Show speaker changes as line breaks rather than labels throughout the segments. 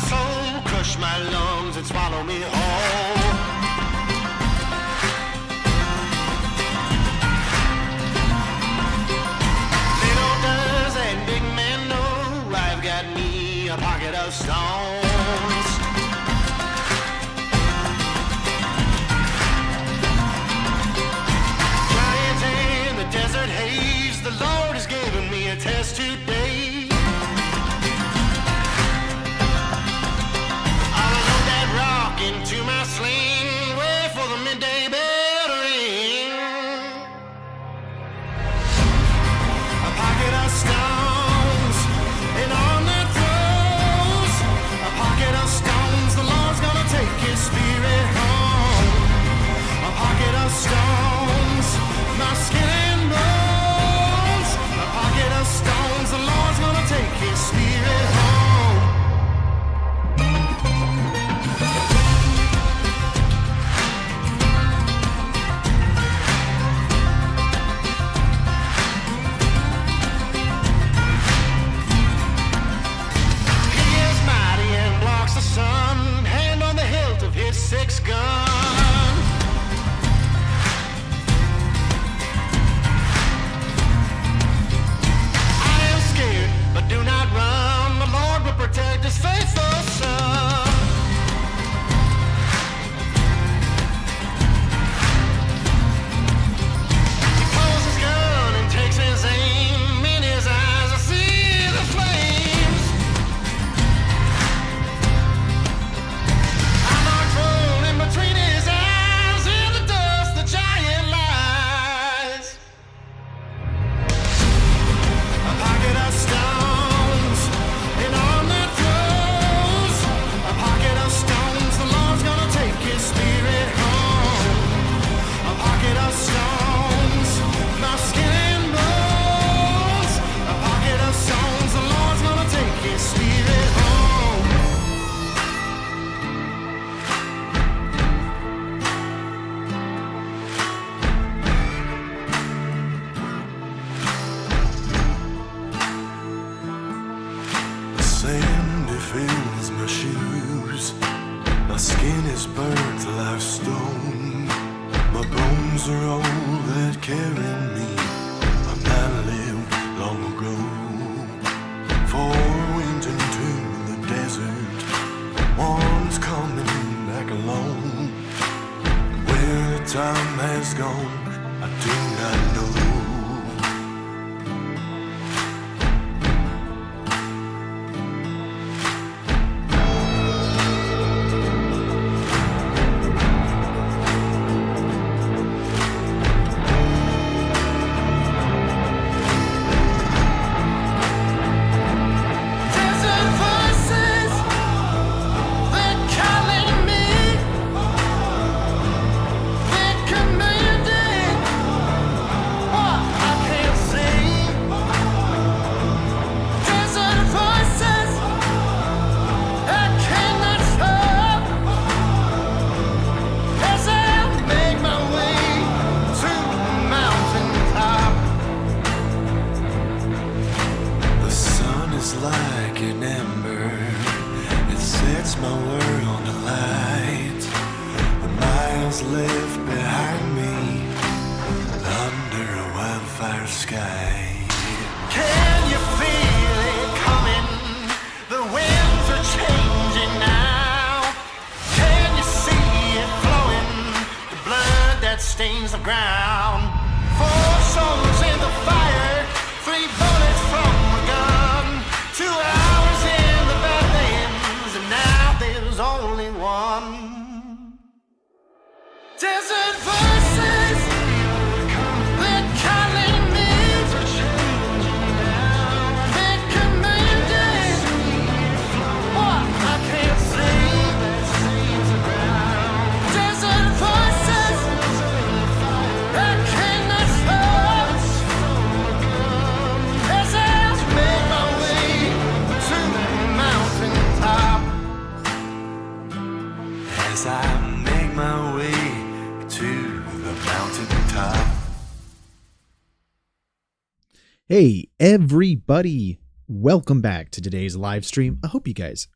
soul, crush my lungs and swallow me whole. Little does that big man know I've got me a pocket of stones. Giant in the desert haze, the Lord has given me a test today. Into my sling, wait for the midday bell to ring. A pocket of stones, and on their throws, a pocket of stones, the Lord's gonna take his spirit home. A pocket of stones, my skin and bones. A pocket of stones, the Lord's gonna take his spirit home. Six gun. I am scared, but do not run. The Lord will protect his faithful son. He pulls his gun and takes his aim. In his eyes I see the flames. Between his eyes, in the dust, the giant lies. A pocket of stones, and on their throws, a pocket of stones, the Lord's gonna take his spirit home. A pocket of stones, my skin and bones. A pocket of stones, the Lord's gonna take his spirit home.
Sand fills my shoes. My skin is burnt like stone. My bones are all that carry me. My man lived long ago. For went into the desert. One's coming back alone. Where the time has gone, I do not know.
Stains the ground. 4 souls in the fire, 3 bullets from a gun, 2 hours in the Badlands, and now there's only one. Desert voices, they're calling me, they're commanding what I can't see. Desert voices, I cannot stop. As I make my way to the mountain top. As I make my way to the mountain top.
Hey everybody, welcome back to today's live stream. I hope you guys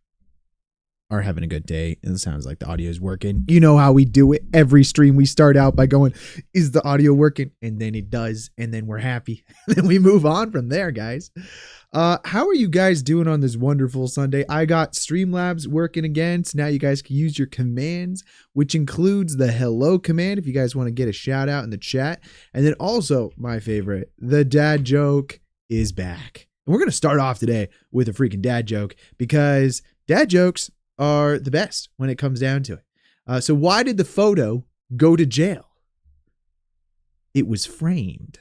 are having a good day and it sounds like the audio is working. You know how we do it every stream. We start out by going, is the audio working? And then it does. And then we're happy. Then we move on from there, guys. How are you guys doing on this wonderful Sunday? I got Streamlabs working again. So now you guys can use your commands, which includes the hello command if you guys want to get a shout out in the chat. And then also my favorite, the dad joke is back. And we're going to start off today with a freaking dad joke because dad jokes are the best when it comes down to it. So why did the photo go to jail? It was framed.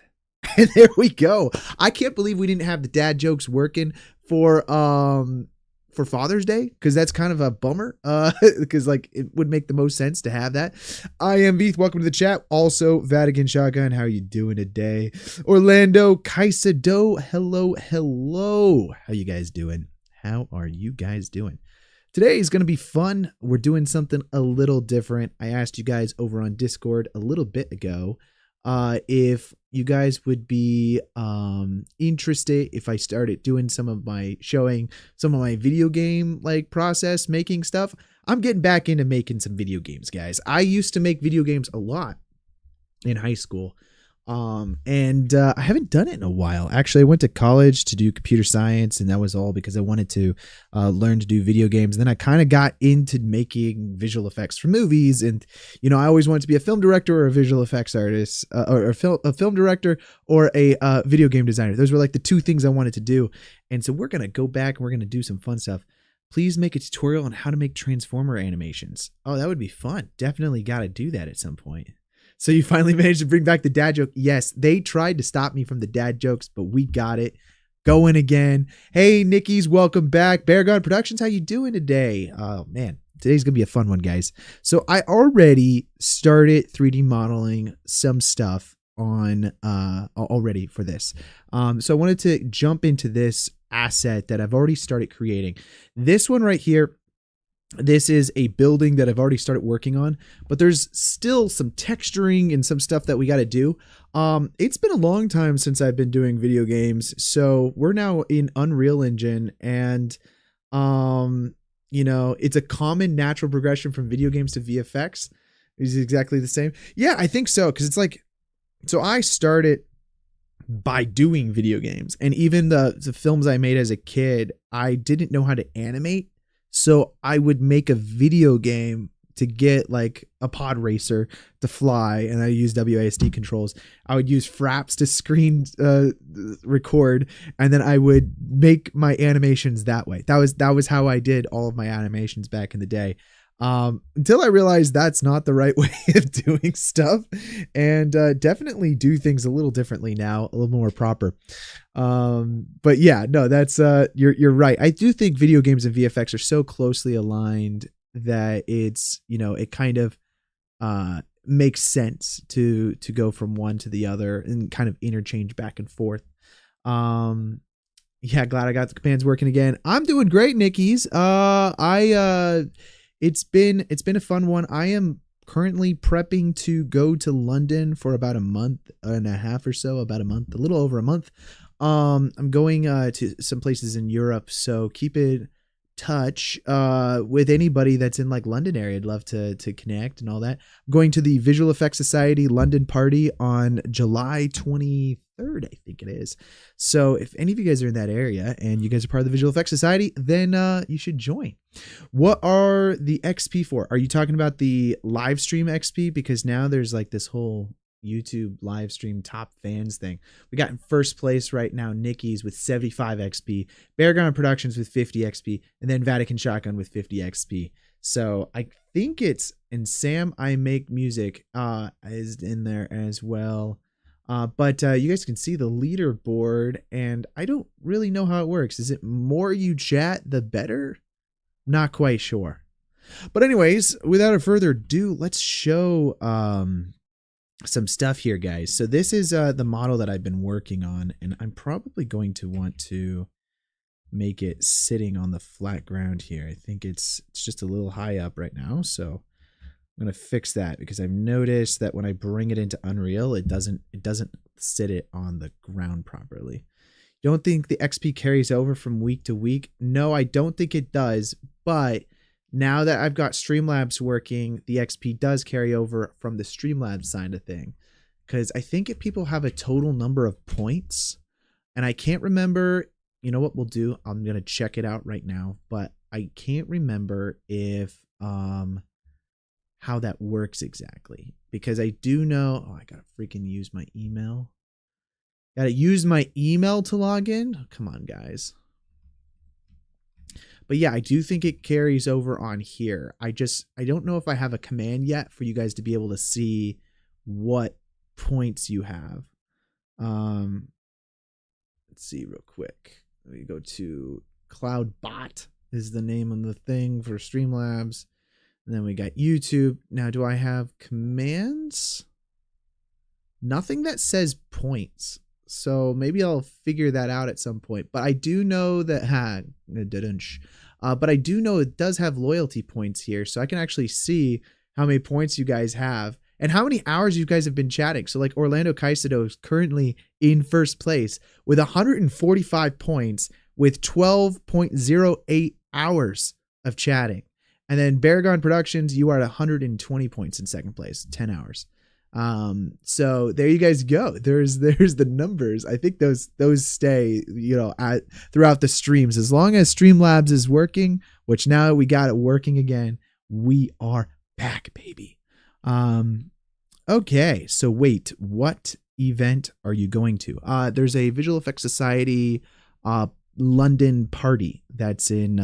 And there we go. I can't believe we didn't have the dad jokes working for Father's Day, because that's kind of a bummer. Because like it would make the most sense to have that. I am Beeth. Welcome to the chat. Also, Vatican Shotgun. How are you doing today? Orlando Kaisado. Hello. How you guys doing? How are you guys doing? Today is going to be fun. We're doing something a little different. I asked you guys over on Discord a little bit ago if you guys would be interested if I started doing showing some of my video game like process making stuff. I'm getting back into making some video games, guys. I used to make video games a lot in high school. And I haven't done it in a while. Actually, I went to college to do computer science, and that was all because I wanted to learn to do video games. And then I kind of got into making visual effects for movies. And, you know, I always wanted to be a film director or a visual effects artist, or a film director or a video game designer. Those were like the two things I wanted to do. And so we're going to go back and we're going to do some fun stuff. Please make a tutorial on how to make Transformer animations. Oh, that would be fun. Definitely got to do that at some point. So you finally managed to bring back the dad joke. Yes, they tried to stop me from the dad jokes, but we got it going again. Hey, Nickies, welcome back. Bear Gun Productions, how you doing today? Oh, man, today's going to be a fun one, guys. So I already started 3D modeling some stuff on already for this. So I wanted to jump into this asset that I've already started creating. This one right here. This is a building that I've already started working on, but there's still some texturing and some stuff that we got to do. It's been a long time since I've been doing video games. So we're now in Unreal Engine, and, you know, it's a common natural progression from video games to VFX. Is exactly the same. Yeah, I think so. Cause it's like, so I started by doing video games, and even the films I made as a kid, I didn't know how to animate. So I would make a video game to get like a pod racer to fly, and I use WASD controls. I would use fraps to screen record, and then I would make my animations that way. That was how I did all of my animations back in the day. Until I realized that's not the right way of doing stuff, and definitely do things a little differently now, a little more proper. But yeah, no, that's you're right. I do think video games and VFX are so closely aligned that it's, you know, it kind of makes sense to go from one to the other and kind of interchange back and forth. Yeah, glad I got the commands working again. I'm doing great, Nickies. It's been a fun one. I am currently prepping to go to London for about a month and a half or so, a little over a month. I'm going to some places in Europe, so keep in touch with anybody that's in like London area. I'd love to connect and all that. I'm going to the Visual Effects Society London party on July 23rd, I think it is. So if any of you guys are in that area and you guys are part of the Visual Effects Society, then you should join. What are the XP for? Are you talking about the live stream XP? Because now there's like this whole YouTube live stream top fans thing. We got in first place right now, Nickies with 75 XP, Bear Gun Productions with 50 XP, and then Vatican Shotgun with 50 XP. So I think it's, and Sam I Make Music is in there as well. But you guys can see the leaderboard, and I don't really know how it works. Is it more you chat, the better? Not quite sure. But anyways, without further ado, let's show some stuff here, guys. So this is the model that I've been working on, and I'm probably going to want to make it sitting on the flat ground here. I think it's just a little high up right now, so I'm going to fix that because I've noticed that when I bring it into Unreal, it doesn't sit it on the ground properly. Don't think the XP carries over from week to week? No, I don't think it does, but Now that I've got Streamlabs working, the XP does carry over from the Streamlabs side of thing. Because I think if people have a total number of points, and I can't remember, you know what we'll do? I'm going to check it out right now, but I can't remember if, how that works exactly. Because I do know, oh, I got to freaking use my email. Got to use my email to log in. Oh, come on, guys. But yeah, I do think it carries over on here. I don't know if I have a command yet for you guys to be able to see what points you have. Let's see real quick. We go to CloudBot is the name of the thing for Streamlabs. And then we got YouTube. Now, do I have commands? Nothing that says points. So maybe I'll figure that out at some point. But I do know that but I do know it does have loyalty points here, so I can actually see how many points you guys have and how many hours you guys have been chatting. So like Orlando Caicedo is currently in first place with 145 points with 12.08 hours of chatting. And then Baragon Productions, you are at 120 points in second place, 10 hours. So there you guys go. There's the numbers. I think those stay, throughout the streams. As long as Streamlabs is working, which now we got it working again, we are back, baby. Okay. So wait, what event are you going to? There's a Visual Effects Society, London party that's in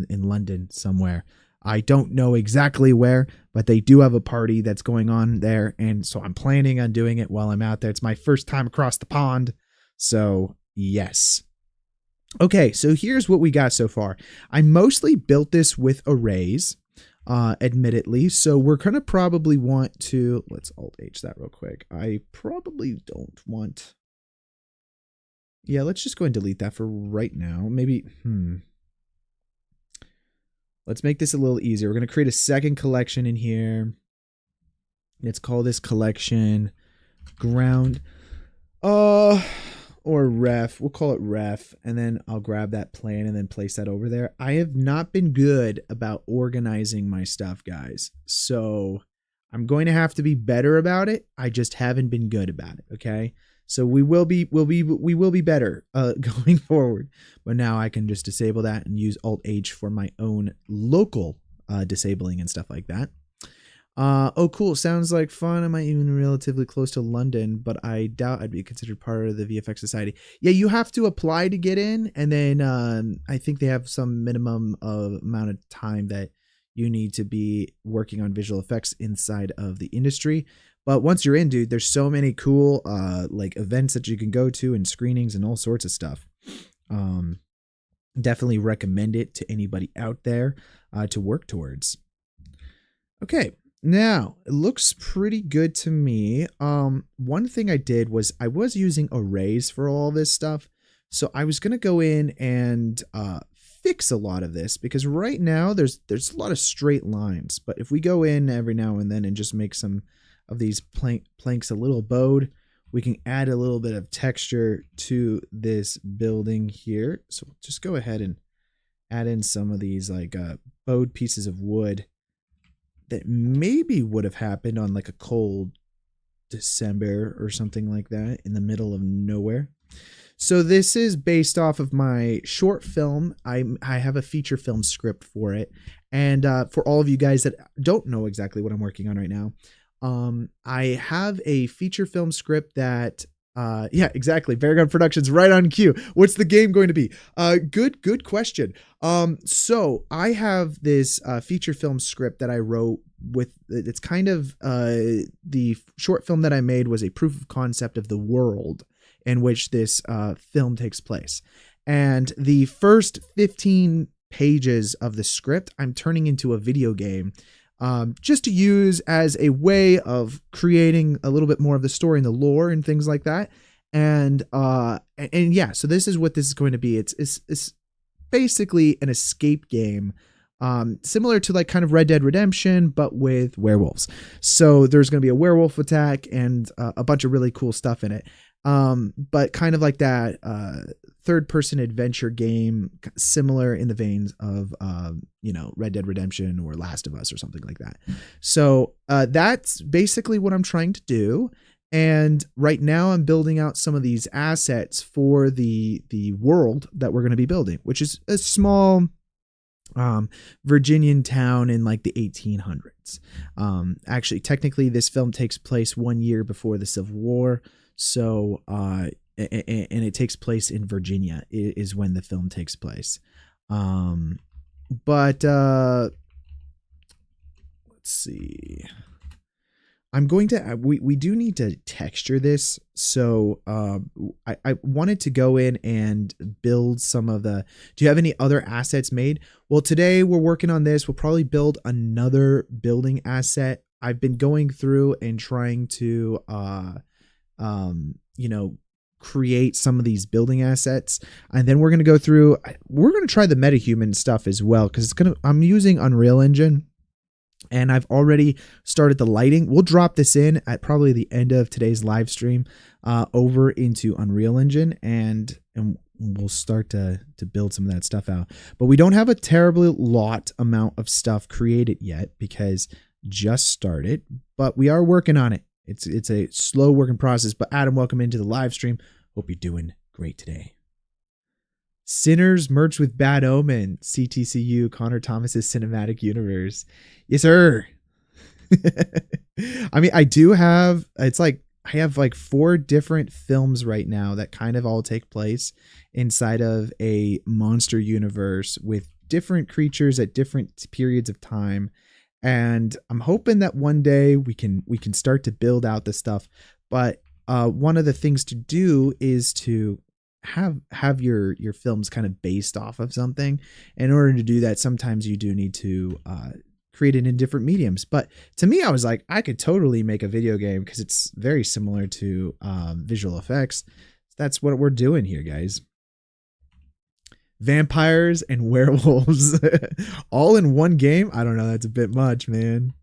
London somewhere. I don't know exactly where, but they do have a party that's going on there. And so I'm planning on doing it while I'm out there. It's my first time across the pond. So yes. Okay. So here's what we got so far. I mostly built this with arrays, admittedly. So we're going to probably want to, let's Alt H that real quick. I probably don't want, yeah, let's just go and delete that for right now. Maybe, let's make this a little easier. We're going to create a second collection in here. Let's call this collection ground or ref. We'll call it ref. And then I'll grab that plan and then place that over there. I have not been good about organizing my stuff, guys. So I'm going to have to be better about it. I just haven't been good about it. Okay. So we will be better going forward. But now I can just disable that and use Alt H for my own local disabling and stuff like that. Oh, cool. Sounds like fun. I might even relatively close to London, but I doubt I'd be considered part of the VFX Society. Yeah, you have to apply to get in. And then I think they have some minimum amount of time that you need to be working on visual effects inside of the industry. But once you're in, dude, there's so many cool like events that you can go to and screenings and all sorts of stuff. Definitely recommend it to anybody out there to work towards. Okay, now it looks pretty good to me. One thing I did was I was using arrays for all this stuff. So I was going to go in and fix a lot of this because right now there's a lot of straight lines. But if we go in every now and then and just make some of these planks a little bowed, we can add a little bit of texture to this building here. So we'll just go ahead and add in some of these like bowed pieces of wood that maybe would have happened on like a cold December or something like that in the middle of nowhere. So this is based off of my short film. I have a feature film script for it. And for all of you guys that don't know exactly what I'm working on right now, I have a feature film script that, yeah, exactly. Baragon Productions right on cue. What's the game going to be? Good question. So I have this, feature film script that I wrote with, it's kind of, the short film that I made was a proof of concept of the world in which this, film takes place. And the first 15 pages of the script, I'm turning into a video game. Just to use as a way of creating a little bit more of the story and the lore and things like that. And yeah, so this is what this is going to be. It's basically an escape game Similar to like kind of Red Dead Redemption, but with werewolves. So there's going to be a werewolf attack and a bunch of really cool stuff in it. But kind of like that third person adventure game, similar in the veins of, Red Dead Redemption or Last of Us or something like that. So that's basically what I'm trying to do. And right now I'm building out some of these assets for the world that we're going to be building, which is a small Virginian town in like the 1800s. Actually, technically this film takes place 1 year before the Civil War. So, and it takes place in Virginia is when the film takes place. But let's see. I'm going to, we do need to texture this. So, I wanted to go in and build some of the, do you have any other assets made? Well, today we're working on this. We'll probably build another building asset. I've been going through and trying to, create some of these building assets. And then we're going to go through, we're going to try the metahuman stuff as well. Cause I'm using Unreal Engine. And I've already started the lighting. We'll drop this in at probably the end of today's live stream over into Unreal Engine, and we'll start to build some of that stuff out. But we don't have a terribly amount of stuff created yet because just started, but we are working on it. It's a slow working process. But Adam, welcome into the live stream. Hope you're doing great today. Sinners merged with Bad Omen, CTCU, Connor Thomas's cinematic universe. Yes, sir. I mean, I have like 4 different films right now that kind of all take place inside of a monster universe with different creatures at different periods of time. And I'm hoping that one day we can start to build out this stuff. But one of the things to do is to have your films kind of based off of something. In order to do that, sometimes you do need to create it in different mediums. But to me, I was like, I could totally make a video game because it's very similar to visual effects. That's what we're doing here, guys. Vampires and werewolves all in one game. I don't know. That's a bit much, man.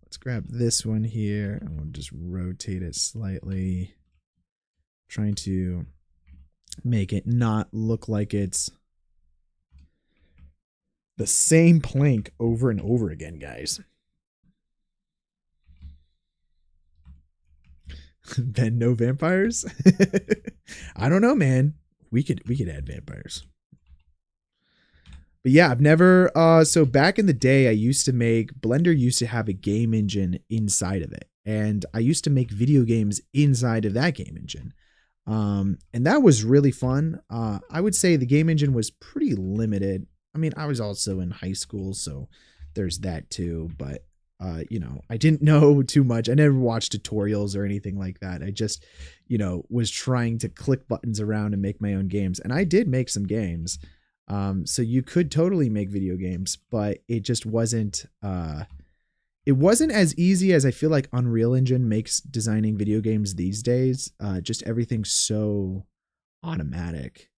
Let's grab this one here. I'm going to just rotate it slightly. Trying to make it not look like it's the same plank over and over again, guys. Ben, no vampires? I don't know, man. We could add vampires. But yeah, I've never so back in the day Blender used to have a game engine inside of it. And I used to make video games inside of that game engine. And that was really fun. I would say the game engine was pretty limited. I mean, I was also in high school, so there's that too, but I didn't know too much. I never watched tutorials or anything like that. I just, was trying to click buttons around and make my own games. And I did make some games. So you could totally make video games, but it just wasn't, it wasn't as easy as I feel like Unreal Engine makes designing video games these days. Just everything's so automatic,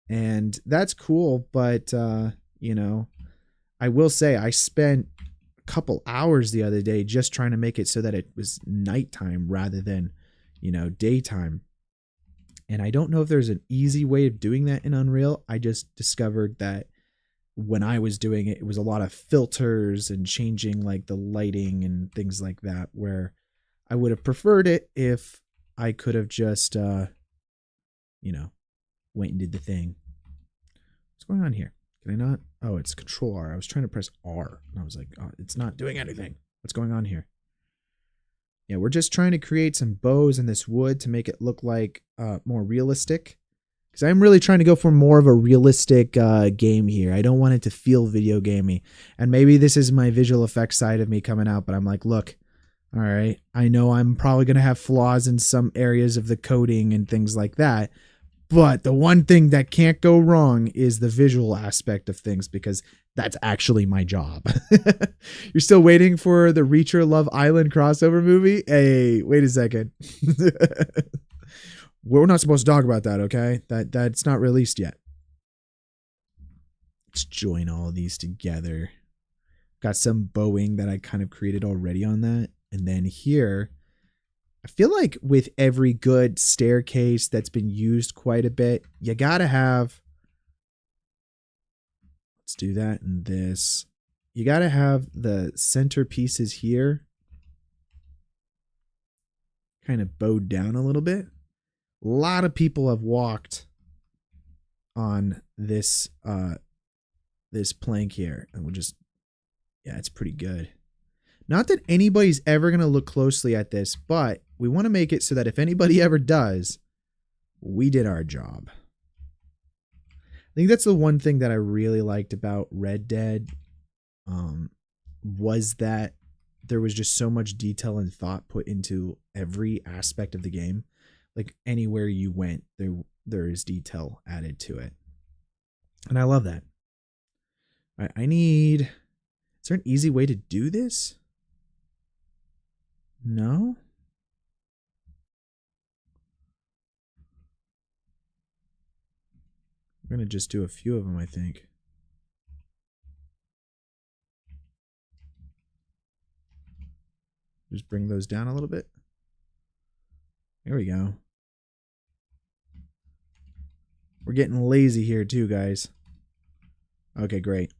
and that's cool. But, I will say I spent a couple hours the other day just trying to make it so that it was nighttime rather than, daytime. And I don't know if there's an easy way of doing that in Unreal. I just discovered that when I was doing it, it was a lot of filters and changing like the lighting and things like that, where I would have preferred it if I could have just, went and did the thing. What's going on here? Can I not? Oh, it's Control R. I was trying to press R and I was like, oh, it's not doing anything. What's going on here? Yeah, we're just trying to create some bows in this wood to make it look like more realistic. Because I'm really trying to go for more of a realistic game here. I don't want it to feel video gamey. And maybe this is my visual effects side of me coming out, but I'm like, look, all right, I know I'm probably going to have flaws in some areas of the coding and things like that. But the one thing that can't go wrong is the visual aspect of things, because that's actually my job. You're still waiting for the Reacher Love Island crossover movie? Hey, wait a second. We're not supposed to talk about that, okay? That's not released yet. Let's join all of these together. Got some bowing that I kind of created already on that. And then here, I feel like with every good staircase that's been used quite a bit, you gotta have, let's do that and this. You gotta have the centerpieces here kind of bowed down a little bit. A lot of people have walked on this this plank here, and we'll just, yeah, it's pretty good. Not that anybody's ever going to look closely at this, but we want to make it so that if anybody ever does, we did our job. I think that's the one thing that I really liked about Red Dead, was that there was just so much detail and thought put into every aspect of the game. Like anywhere you went, there is detail added to it. And I love that. I need, is there an easy way to do this? No? We're going to just do a few of them, I think. Just bring those down a little bit. There we go. We're getting lazy here too, guys. Okay, great.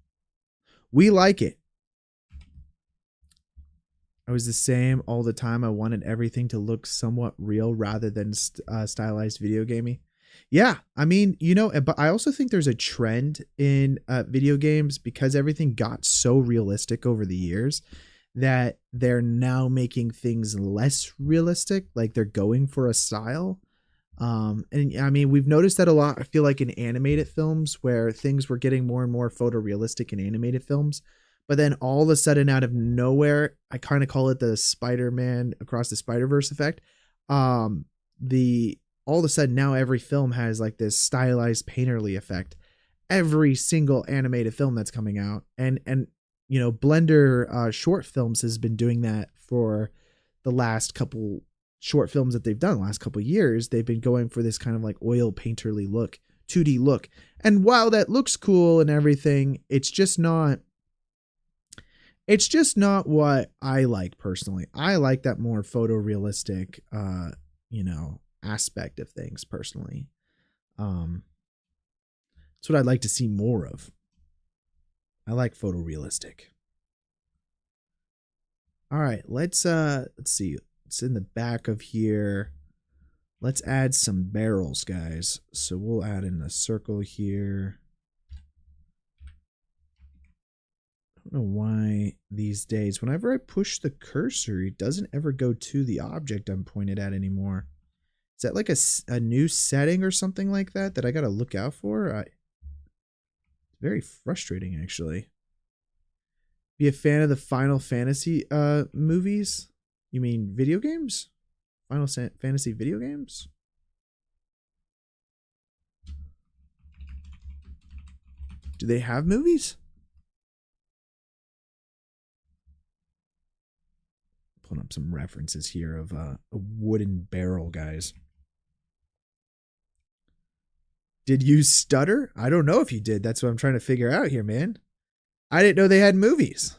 We like it. I was the same all the time. I wanted everything to look somewhat real rather than stylized video gaming. Yeah, I mean, you know, but I also think there's a trend in video games because everything got so realistic over the years that they're now making things less realistic. Like they're going for a style. And I mean, we've noticed that a lot. I feel like in animated films where things were getting more and more photorealistic in animated films, but then all of a sudden out of nowhere, I kind of call it the Spider-Man Across the Spider-Verse effect. All of a sudden now every film has like this stylized painterly effect. Every single animated film that's coming out, and you know, Blender short films has been doing that for the last couple short films that they've done the last couple of years. They've been going for this kind of like oil painterly look, 2D look. And while that looks cool and everything, it's just not what I like personally. I like that more photorealistic, you know, aspect of things personally. That's what I'd like to see more of. I like photorealistic. All right, let's see. It's in the back of here. Let's add some barrels, guys. So we'll add in a circle here. I don't know why these days, whenever I push the cursor, it doesn't ever go to the object I'm pointed at anymore. Is that like a new setting or something like that that I got to look out for? It's very frustrating, actually. Be a fan of the Final Fantasy movies? You mean video games? Final Fantasy video games? Do they have movies? Pulling up some references here of a wooden barrel, guys. Did you stutter? I don't know if you did. That's what I'm trying to figure out here, man. I didn't know they had movies.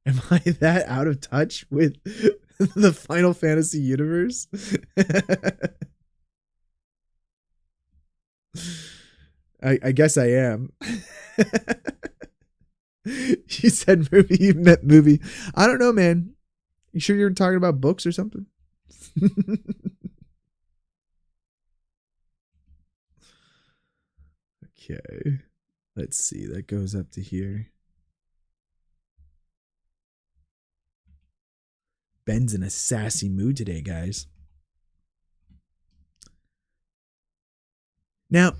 Am I that out of touch with the Final Fantasy universe? I guess I am. You said movie, you meant movie. I don't know, man. You sure you're talking about books or something? Okay. Let's see. That goes up to here. Ben's in a sassy mood today, guys. Now,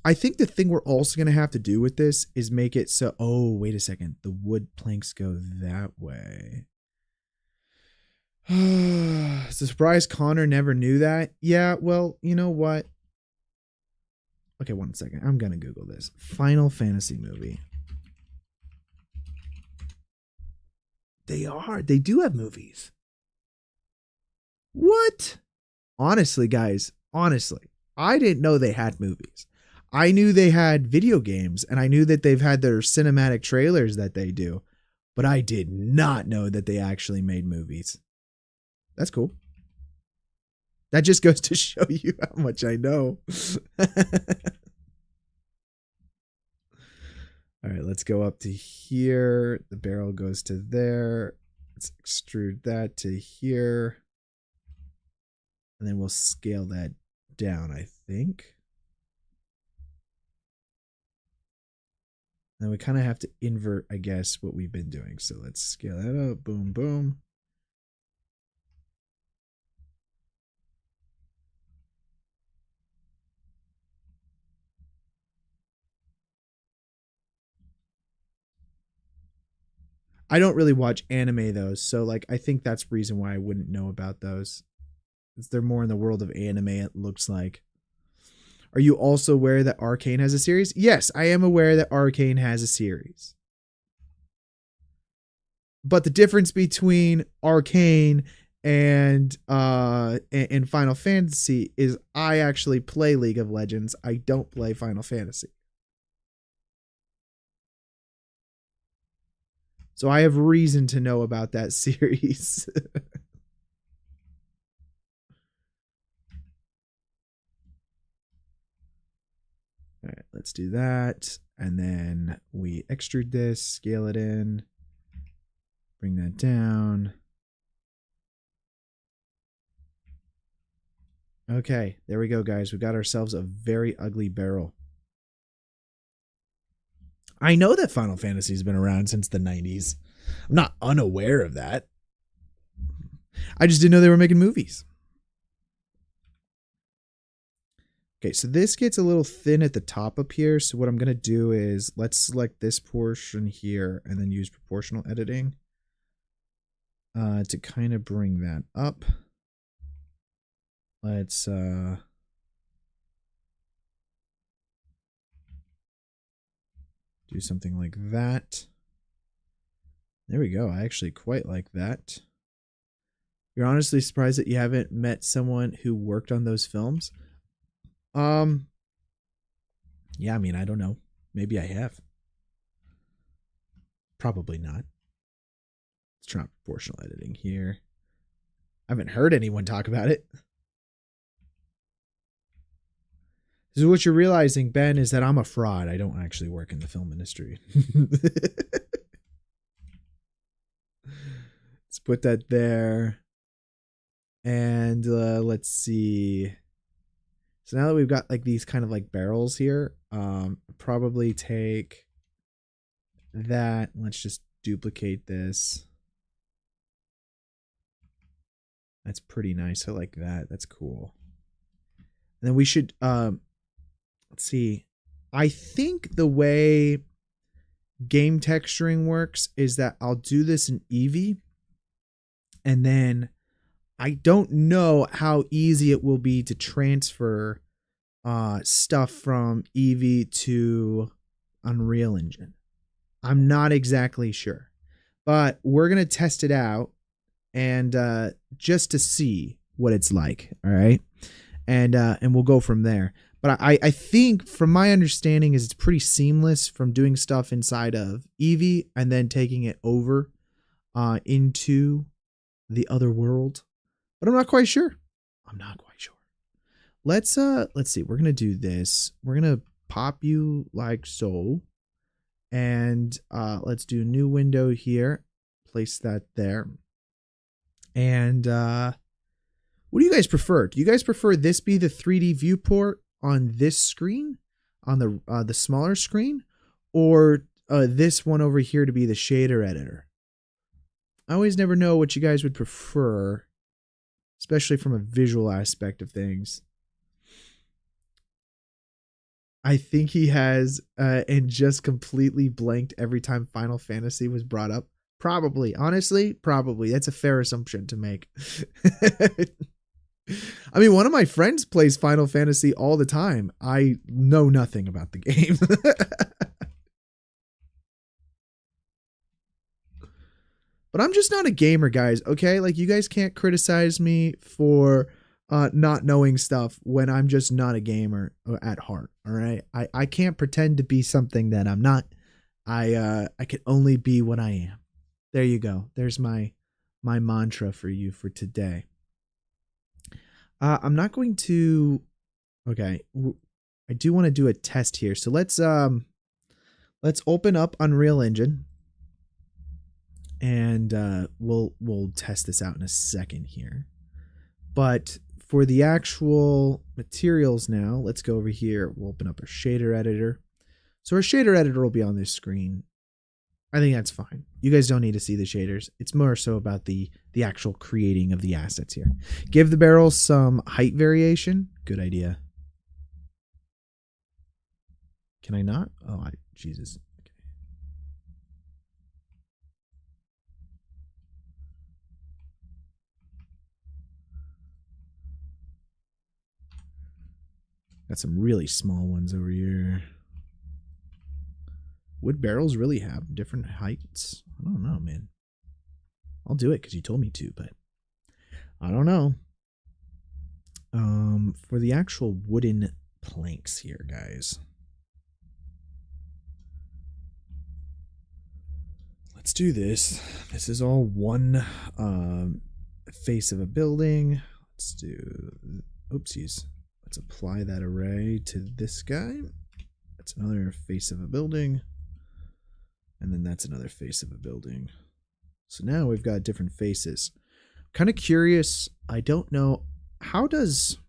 I think the thing we're also going to have to do with this is make it so... Oh, wait a second. The wood planks go that way. Surprise Connor never knew that. Yeah, well, you know what? Okay, one second. I'm going to Google this. Final Fantasy movie. They do have movies. What? Honestly, guys, honestly, I didn't know they had movies. I knew they had video games, and I knew that they've had their cinematic trailers that they do, but I did not know that they actually made movies. That's cool. That just goes to show you how much I know. All right, let's go up to here. The barrel goes to there. Let's extrude that to here. And then we'll scale that down, I think. Then we kind of have to invert, I guess, what we've been doing. So let's scale that up. Boom, boom. I don't really watch anime though, so like I think that's the reason why I wouldn't know about those. They're more in the world of anime, it looks like. Are you also aware that Arcane has a series? Yes, I am aware that Arcane has a series. But the difference between Arcane and Final Fantasy is I actually play League of Legends. I don't play Final Fantasy. So I have reason to know about that series. All right, let's do that. And then we extrude this, scale it in, bring that down. Okay, there we go, guys. We got ourselves a very ugly barrel. I know that Final Fantasy has been around since the 90s. I'm not unaware of that. I just didn't know they were making movies. Okay, so this gets a little thin at the top up here. So what I'm going to do is let's select this portion here and then use proportional editing to kind of bring that up. Let's do something like that. There we go. I actually quite like that. You're honestly surprised that you haven't met someone who worked on those films? Yeah, I mean, I don't know. Maybe I have. Probably not. Let's try proportional editing here. I haven't heard anyone talk about it. This is what you're realizing, Ben, is that I'm a fraud. I don't actually work in the film industry. Let's put that there. And let's see. So now that we've got like these kind of like barrels here, probably take that. Let's just duplicate this. That's pretty nice. I like that. That's cool. And then we should, let's see. I think the way game texturing works is that I'll do this in Eevee, and then I don't know how easy it will be to transfer stuff from Eevee to Unreal Engine. I'm not exactly sure, but we're going to test it out and just to see what it's like. All right. And we'll go from there. But I think from my understanding is it's pretty seamless from doing stuff inside of Eevee and then taking it over into the other world. But I'm not quite sure. I'm not quite sure. Let's see. We're gonna do this. We're gonna pop you like so. And let's do a new window here. Place that there. And what do you guys prefer? Do you guys prefer this be the 3D viewport on this screen, on the smaller screen, or this one over here to be the shader editor? I always never know what you guys would prefer, especially from a visual aspect of things. I think he has and just completely blanked every time Final Fantasy was brought up. Probably. Honestly, probably. That's a fair assumption to make. I mean, one of my friends plays Final Fantasy all the time. I know nothing about the game. But I'm just not a gamer, guys, okay? Like, you guys can't criticize me for not knowing stuff when I'm just not a gamer at heart. All right. I can't pretend to be something that I'm not. I can only be what I am. There you go. There's my mantra for you for today. I'm not going to. Okay. I do want to do a test here. So let's open up Unreal Engine, and we'll test this out in a second here. But for the actual materials now, let's go over here. We'll open up our shader editor. So our shader editor will be on this screen. I think that's fine. You guys don't need to see the shaders. It's more so about the actual creating of the assets here. Give the barrel some height variation. Good idea. Can I not? Oh, Jesus. Okay. Got some really small ones over here. Would barrels really have different heights? I don't know, man. I'll do it because you told me to, but I don't know. For the actual wooden planks here, guys. Let's do this. This is all one face of a building. Let's do, oopsies. Let's apply that array to this guy. That's another face of a building. And then that's another face of a building. So now we've got different faces. Kind of curious. I don't know.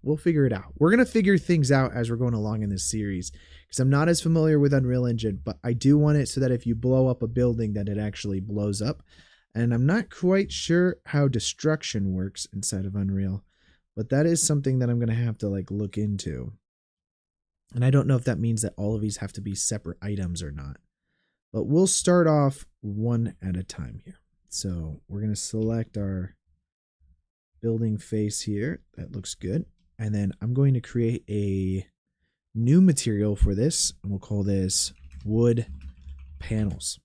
We'll figure it out. We're going to figure things out as we're going along in this series, because I'm not as familiar with Unreal Engine, but I do want it so that if you blow up a building that it actually blows up. And I'm not quite sure how destruction works inside of Unreal, but that is something that I'm going to have to look into. And I don't know if that means that all of these have to be separate items or not. But we'll start off one at a time here. So we're going to select our building face here. That looks good. And then I'm going to create a new material for this, and we'll call this wood panels.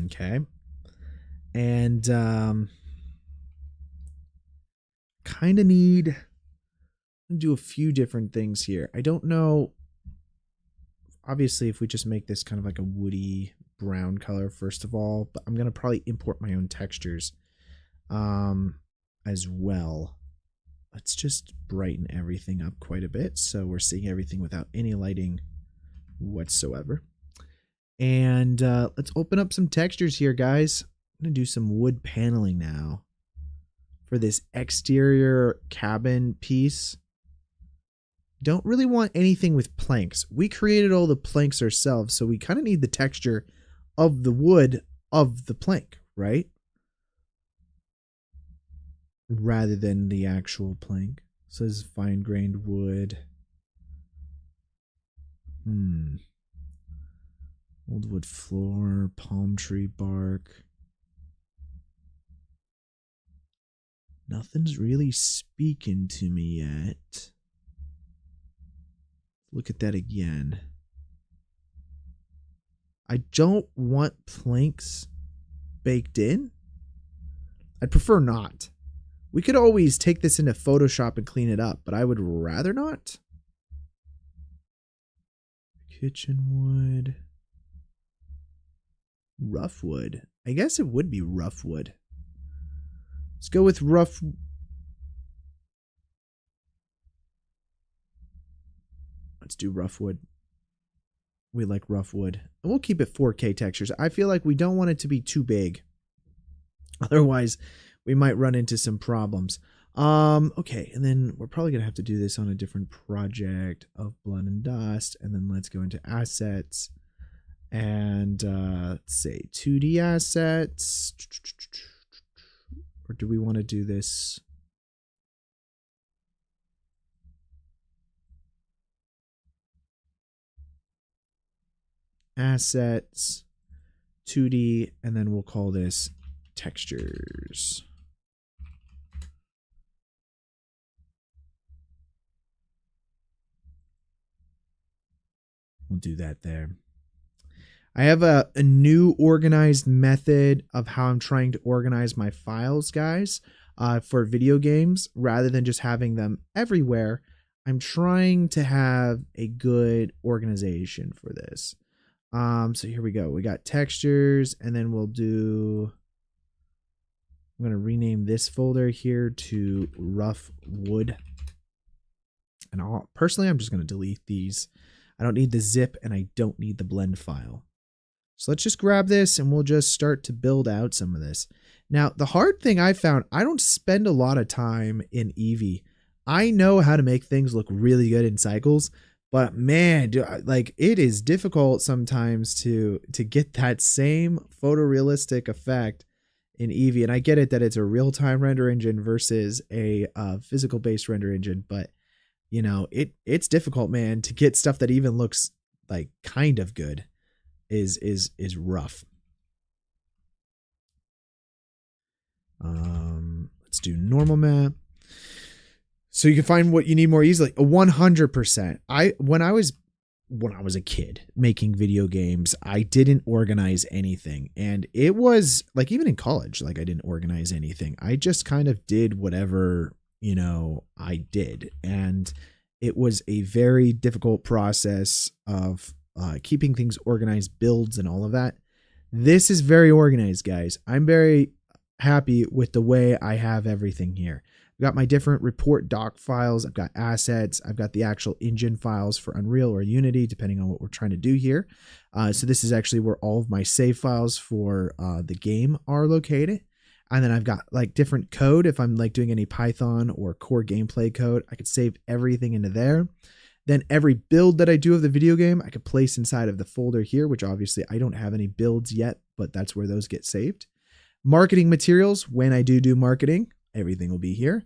Okay. And kind of need to do a few different things here. I don't know. Obviously, if we just make this kind of like a woody brown color, first of all, but I'm going to probably import my own textures as well. Let's just brighten everything up quite a bit so we're seeing everything without any lighting whatsoever. And let's open up some textures here, guys. I'm going to do some wood paneling now for this exterior cabin piece. Don't really want anything with planks. We created all the planks ourselves, so we kind of need the texture of the wood of the plank, right? Rather than the actual plank. So this is fine-grained wood. Old wood floor, palm tree bark. Nothing's really speaking to me yet. Look at that again. I don't want planks baked in. I'd prefer not. We could always take this into Photoshop and clean it up, but I would rather not. Kitchen wood. Rough wood. I guess it would be rough wood. Let's go with rough. Let's do rough wood. We like rough wood. And we'll keep it 4K textures. I feel like we don't want it to be too big. Otherwise, we might run into some problems. Okay, and then we're probably going to have to do this on a different project of Blood and Dust. And then let's go into assets. And let's say 2D assets. Or do we want to do this? Assets, 2D, and then we'll call this textures. We'll do that there. I have a new organized method of how I'm trying to organize my files, guys. for video games rather than just having them everywhere. I'm trying to have a good organization for this. So here we go. We got textures, and then we'll do, I'm going to rename this folder here to rough wood. And personally, I'm just going to delete these. I don't need the zip and I don't need the blend file. So let's just grab this and we'll just start to build out some of this. Now, the hard thing I found, I don't spend a lot of time in Eevee. I know how to make things look really good in cycles, but man, like it is difficult sometimes to get that same photorealistic effect in Eevee. And I get it that it's a real-time render engine versus a physical-based render engine, but you know, it's difficult, man, to get stuff that even looks like kind of good is rough. Let's do normal map. So you can find what you need more easily. 100%. When I was a kid making video games, I didn't organize anything. And it was like, even in college, like I didn't organize anything. I just kind of did whatever, you know, I did. And it was a very difficult process of keeping things organized, builds and all of that. This is very organized, guys. I'm very happy with the way I have everything here. I've got my different report doc files. I've got assets. I've got the actual engine files for Unreal or Unity, depending on what we're trying to do here. So this is actually where all of my save files for the game are located. And then I've got like different code. If I'm like doing any Python or core gameplay code, I could save everything into there. Then every build that I do of the video game, I could place inside of the folder here, which obviously I don't have any builds yet, but that's where those get saved. Marketing materials, when I do marketing, everything will be here.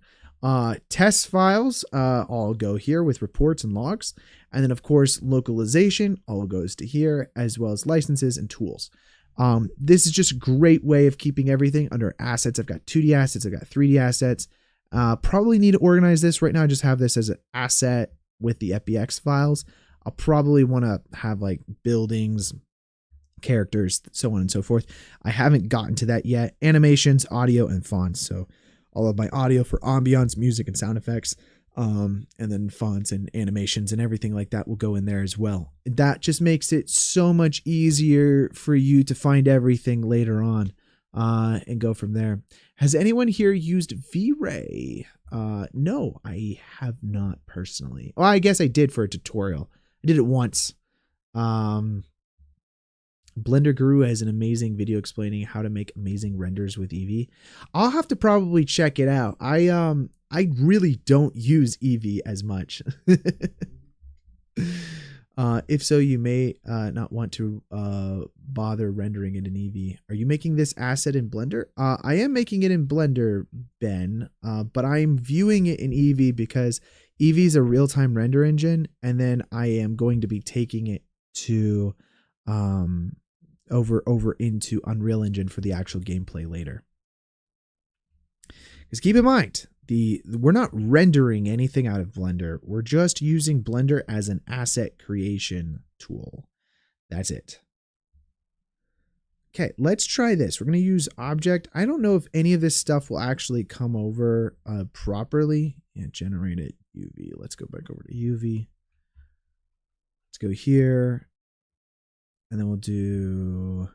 Test files all go here with reports and logs. And then of course, localization all goes to here, as well as licenses and tools. This is just a great way of keeping everything under assets. I've got 2D assets. I've got 3D assets. Probably need to organize this right now. I just have this as an asset with the FBX files. I'll probably want to have like buildings, characters, so on and so forth. I haven't gotten to that yet. Animations, audio, and fonts. So all of my audio for ambiance, music, and sound effects. And then fonts and animations and everything like that will go in there as well. That just makes it so much easier for you to find everything later on and go from there. Has anyone here used V-Ray? No, I have not personally. Well, I guess I did for a tutorial. I did it once. Blender Guru has an amazing video explaining how to make amazing renders with Eevee. I'll have to probably check it out. I really don't use Eevee as much. If so, you may not want to bother rendering it in Eevee. Are you making this asset in Blender? I am making it in Blender, Ben, but I'm viewing it in Eevee because Eevee is a real-time render engine, and then I am going to be taking it to over into Unreal Engine for the actual gameplay later. Because keep in mind, we're not rendering anything out of Blender. We're just using Blender as an asset creation tool. That's it. Okay, let's try this. We're going to use object. I don't know if any of this stuff will actually come over properly. Yeah, generated UV. Let's go back over to UV. Let's go here. And then we'll do,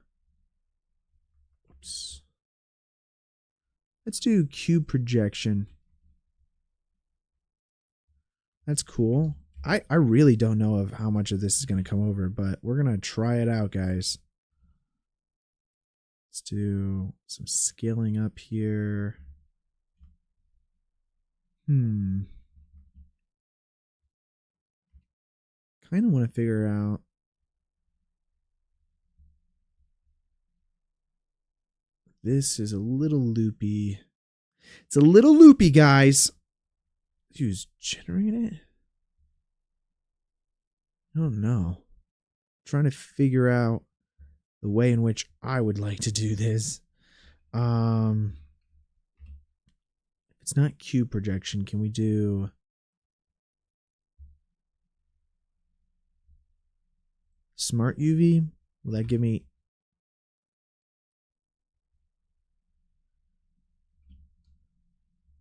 oops. Let's do cube projection. That's cool. I really don't know of how much of this is going to come over, but we're going to try it out, guys. Let's do some scaling up here. Kind of want to figure out. This is a little loopy. It's a little loopy, guys. Use generate it? I don't know. I'm trying to figure out the way in which I would like to do this. If it's not cube projection, can we do smart UV? Will that give me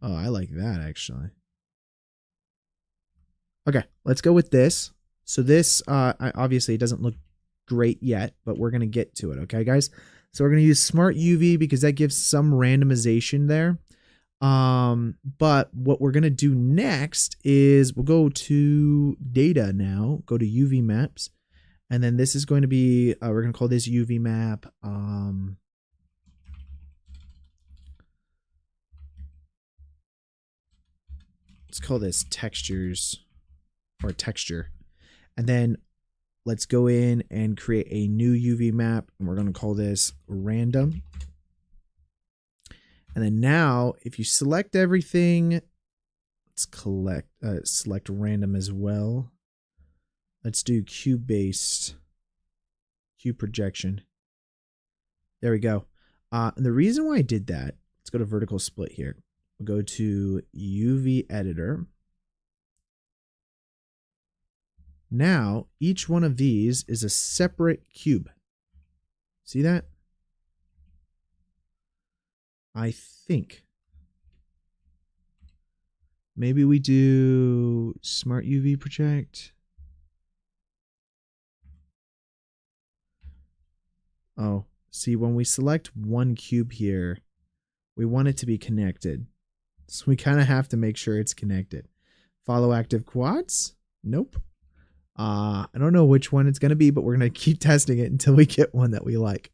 Oh, I like that actually. Okay, let's go with this. So this, obviously it doesn't look great yet, but we're going to get to it. Okay, guys. So we're going to use Smart UV because that gives some randomization there. But what we're going to do next is we'll go to data now, go to UV maps. And then this is going to be, we're going to call this UV map. Let's call this textures or texture. And then let's go in and create a new UV map. And we're going to call this random. And then now if you select everything, let's select random as well. Let's do cube based, cube projection. There we go. And the reason why I did that, let's go to vertical split here. We'll go to UV editor. Now, each one of these is a separate cube. See that? I think. Maybe we do Smart UV project. Oh, see, when we select one cube here, we want it to be connected. So we kind of have to make sure it's connected. Follow active quads? Nope. I don't know which one it's going to be, but we're going to keep testing it until we get one that we like.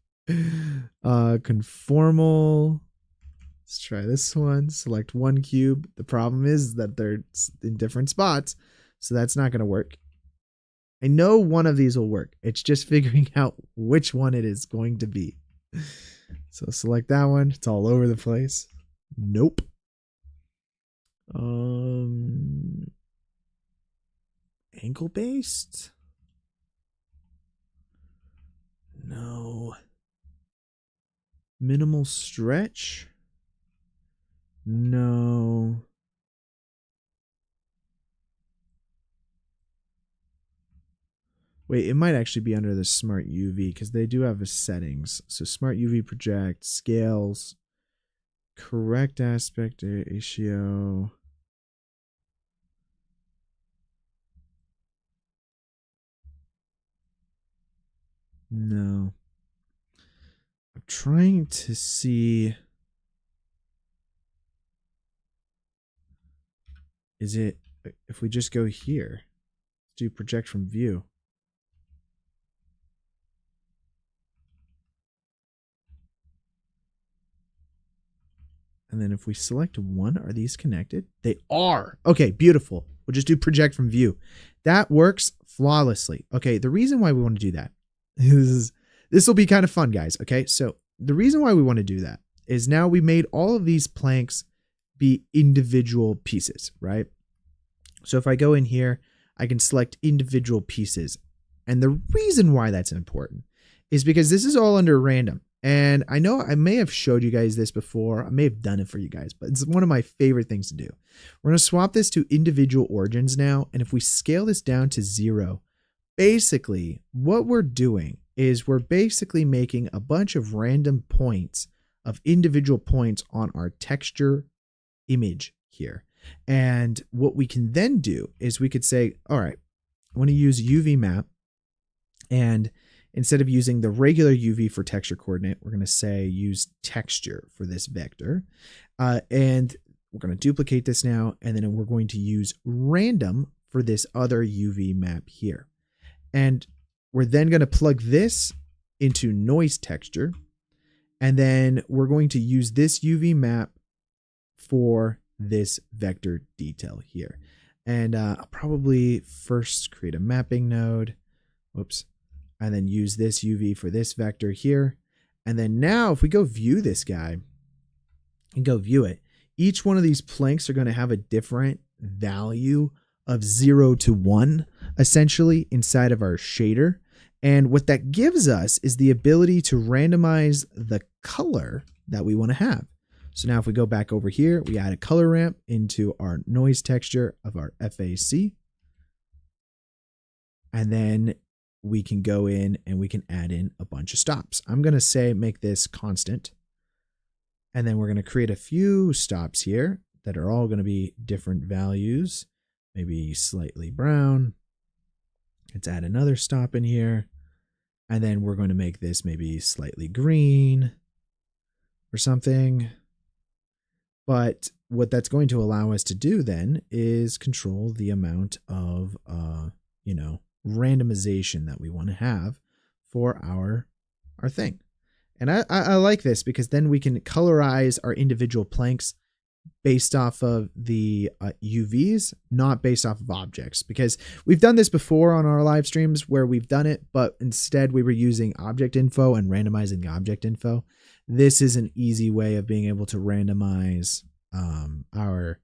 Conformal. Let's try this one. Select one cube. The problem is that they're in different spots, so that's not going to work. I know one of these will work. It's just figuring out which one it is going to be. So select that one. It's all over the place. Nope. Angle based? No. Minimal stretch? No. Wait, it might actually be under the Smart UV because they do have a settings. So Smart UV project, scales, correct aspect ratio. No. I'm trying to see. Is it, if we just go here, do project from view. And then if we select one, are these connected? They are. Okay, beautiful. We'll just do project from view. That works flawlessly. Okay, the reason why we want to do that is this will be kind of fun, guys. Okay, so the reason why we want to do that is now we made all of these planks be individual pieces, right? So if I go in here, I can select individual pieces. And the reason why that's important is because this is all under random. And I know I may have showed you guys this before. I may have done it for you guys, but it's one of my favorite things to do. We're going to swap this to individual origins now. And if we scale this down to 0, basically what we're doing is we're basically making a bunch of random points of individual points on our texture image here. And what we can then do is we could say, all right, I want to use UV map, and instead of using the regular UV for texture coordinate, we're going to say use texture for this vector. And we're going to duplicate this now. And then we're going to use random for this other UV map here. And we're then going to plug this into noise texture. And then we're going to use this UV map for this vector detail here. And I'll probably first create a mapping node. Whoops. And then use this UV for this vector here. And then now if we go view this guy and go view it, each one of these planks are going to have a different value of 0 to 1, essentially, inside of our shader. And what that gives us is the ability to randomize the color that we want to have. So now if we go back over here, we add a color ramp into our noise texture of our FAC. And then we can go in and we can add in a bunch of stops. I'm going to say make this constant. And then we're going to create a few stops here that are all going to be different values, maybe slightly brown. Let's add another stop in here. And then we're going to make this maybe slightly green or something. But what that's going to allow us to do then is control the amount of, randomization that we want to have for our thing. And I like this because then we can colorize our individual planks based off of the UVs, not based off of objects, because we've done this before on our live streams where we've done it, but instead we were using object info and randomizing the object info. This is an easy way of being able to randomize our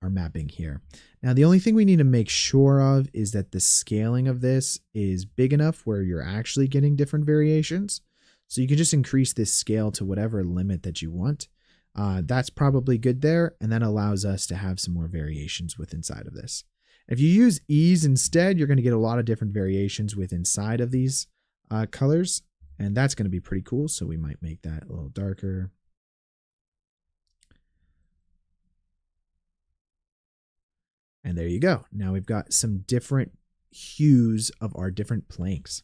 mapping here. Now, the only thing we need to make sure of is that the scaling of this is big enough where you're actually getting different variations. So you can just increase this scale to whatever limit that you want. That's probably good there, and that allows us to have some more variations with inside of this. If you use ease instead, you're going to get a lot of different variations with inside of these colors, and that's going to be pretty cool. So we might make that a little darker. And there you go. Now we've got some different hues of our different planks.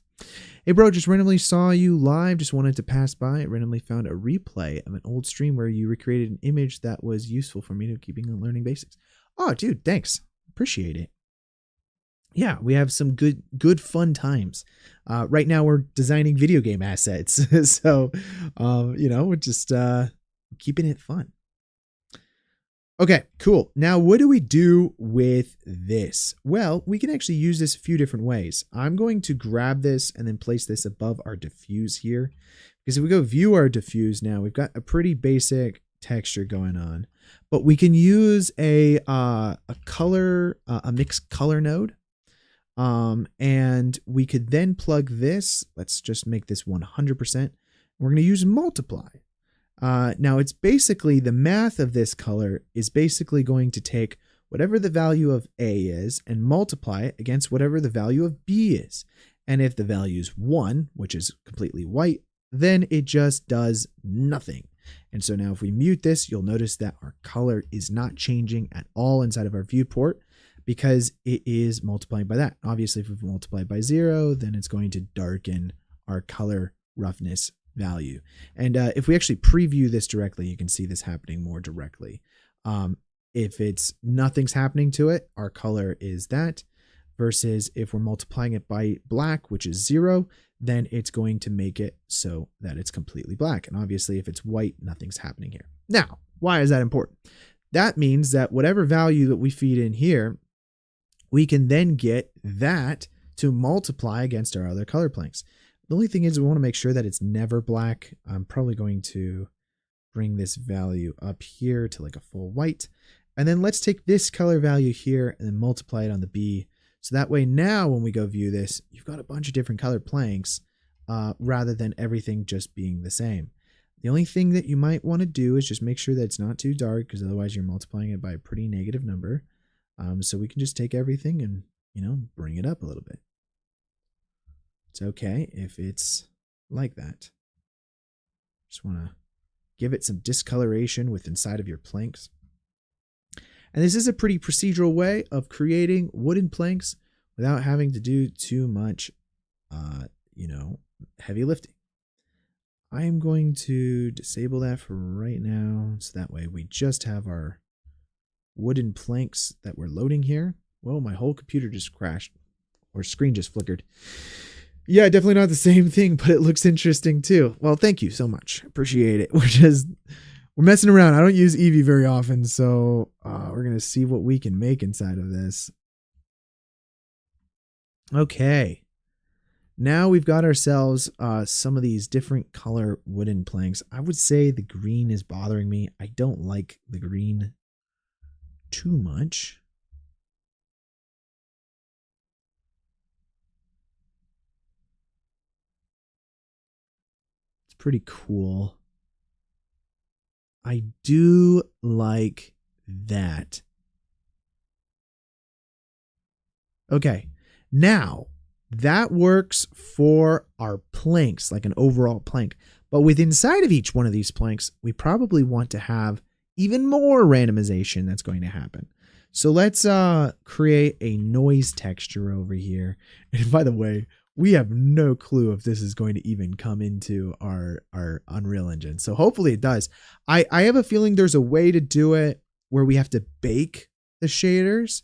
Hey bro, just randomly saw you live, just wanted to pass by. Randomly found a replay of an old stream where you recreated an image that was useful for me to keeping and learning basics. Oh dude, thanks. Appreciate it. Yeah, we have some good fun times. Right now we're designing video game assets. So, we're just keeping it fun. Okay, cool. Now, what do we do with this? Well, we can actually use this a few different ways. I'm going to grab this and then place this above our diffuse here. Because if we go view our diffuse now, we've got a pretty basic texture going on. But we can use a mixed color node. And we could then plug this. Let's just make this 100%. We're going to use multiply. Now it's basically the math of this color is basically going to take whatever the value of A is and multiply it against whatever the value of B is. And if the value is 1, which is completely white, then it just does nothing. And so now if we mute this, you'll notice that our color is not changing at all inside of our viewport because it is multiplying by that. Obviously, if we multiply by 0, then it's going to darken our color roughness value. And if we actually preview this directly, you can see this happening more directly. If it's nothing's happening to it, our color is that, versus if we're multiplying it by black, which is 0, then it's going to make it so that it's completely black. And obviously if it's white, nothing's happening here. Now, why is that important? That means that whatever value that we feed in here, we can then get that to multiply against our other color planks. The only thing is we want to make sure that it's never black. I'm probably going to bring this value up here to like a full white. And then let's take this color value here and then multiply it on the B. So that way now when we go view this, you've got a bunch of different color planks rather than everything just being the same. The only thing that you might want to do is just make sure that it's not too dark because otherwise you're multiplying it by a pretty negative number. So we can just take everything and, bring it up a little bit. It's okay if it's like that. Just want to give it some discoloration with inside of your planks. And this is a pretty procedural way of creating wooden planks without having to do too much, heavy lifting. I am going to disable that for right now. So that way we just have our wooden planks that we're loading here. Whoa, my whole computer just crashed or screen just flickered. Yeah, definitely not the same thing, but it looks interesting too. Well, thank you so much. Appreciate it. We're messing around. I don't use Eevee very often, so we're going to see what we can make inside of this. Okay. Now we've got ourselves some of these different color wooden planks. I would say the green is bothering me. I don't like the green too much. Pretty cool. I do like that. Okay, now that works for our planks, like an overall plank. But with inside of each one of these planks, we probably want to have even more randomization that's going to happen. So let's create a noise texture over here. And by the way, we have no clue if this is going to even come into our Unreal Engine. So hopefully it does. I have a feeling there's a way to do it where we have to bake the shaders.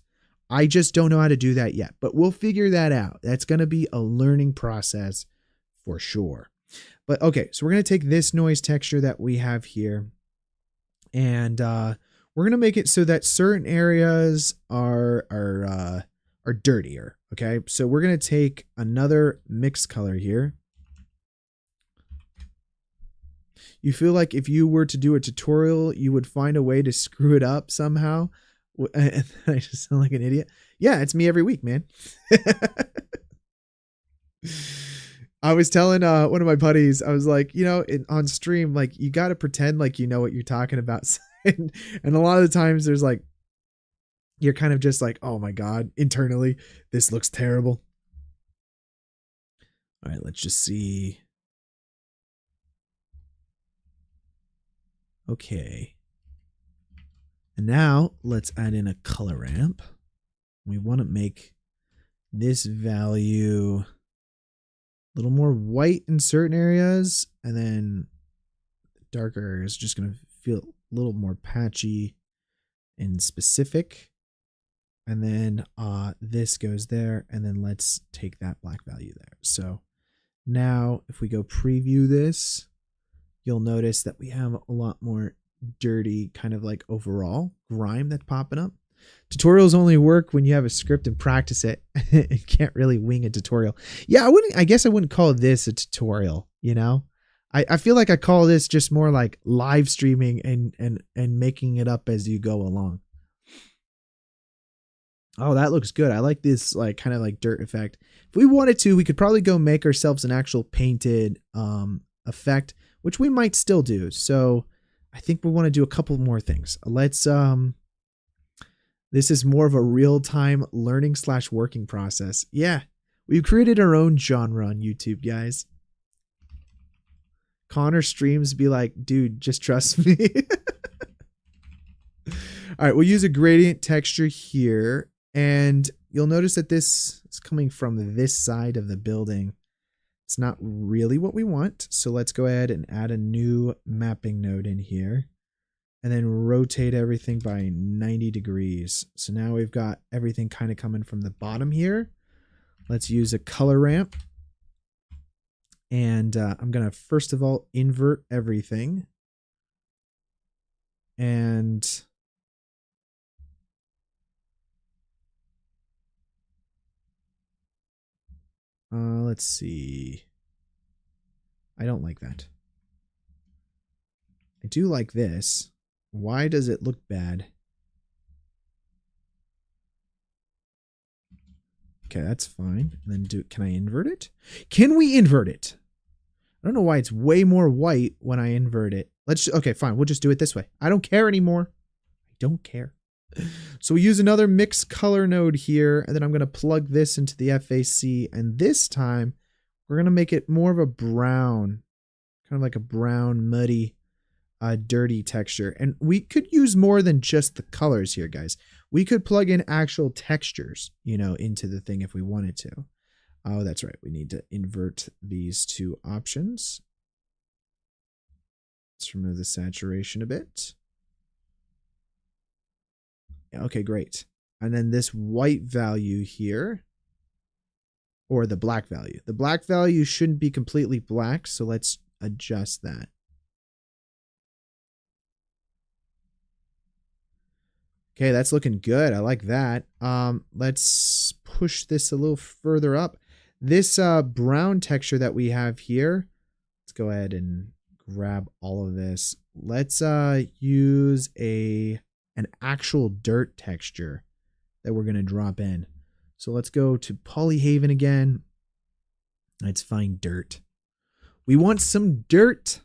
I just don't know how to do that yet, but we'll figure that out. That's going to be a learning process for sure. But okay, so we're going to take this noise texture that we have here, and we're going to make it so that certain areas are dirtier. Okay, so we're going to take another mix color here. You feel like if you were to do a tutorial, you would find a way to screw it up somehow. I just sound like an idiot. Yeah, it's me every week, man. I was telling one of my buddies, I was like, you know, on stream, like you got to pretend like you know what you're talking about. and a lot of the times there's like, you're kind of just like, oh my God, internally, this looks terrible. All right, let's just see. Okay. And now let's add in a color ramp. We want to make this value a little more white in certain areas, and then darker areas just going to feel a little more patchy and specific. And then this goes there, and then let's take that black value there. So now if we go preview this, you'll notice that we have a lot more dirty kind of like overall grime that's popping up. Tutorials only work when you have a script and practice it. You can't really wing a tutorial. Yeah, I guess I wouldn't call this a tutorial, you know? I feel like I call this just more like live streaming and making it up as you go along. Oh, that looks good. I like this like kind of like dirt effect. If we wanted to, we could probably go make ourselves an actual painted effect, which we might still do. So I think we want to do a couple more things. Let's this is more of a real-time learning / working process. Yeah, we've created our own genre on YouTube, guys. Connor streams be like, dude, just trust me. All right, we'll use a gradient texture here, and you'll notice that this is coming from this side of the building. It's not really what we want, so let's go ahead and add a new mapping node in here, and then rotate everything by 90 degrees. So now we've got everything kind of coming from the bottom here. Let's use a color ramp, and I'm gonna first of all invert everything, and let's see. I don't like that. I do like this. Why does it look bad? Okay, that's fine. And then can I invert it? Can we invert it? I don't know why it's way more white when I invert it. Okay, fine. We'll just do it this way. I don't care anymore. I don't care. So we use another mix color node here, and then I'm going to plug this into the FAC, and this time we're going to make it more of a brown, kind of like a brown, muddy, dirty texture. And we could use more than just the colors here, guys. We could plug in actual textures, you know, into the thing if we wanted to. Oh, that's right. We need to invert these two options. Let's remove the saturation a bit. Okay, great. And then this white value here, or the black value. The black value shouldn't be completely black, so let's adjust that. Okay, that's looking good. I like that. Let's push this a little further up. This brown texture that we have here, let's go ahead and grab all of this. Let's use an actual dirt texture that we're going to drop in. So let's go to Polyhaven again. Let's find dirt. We want some dirt.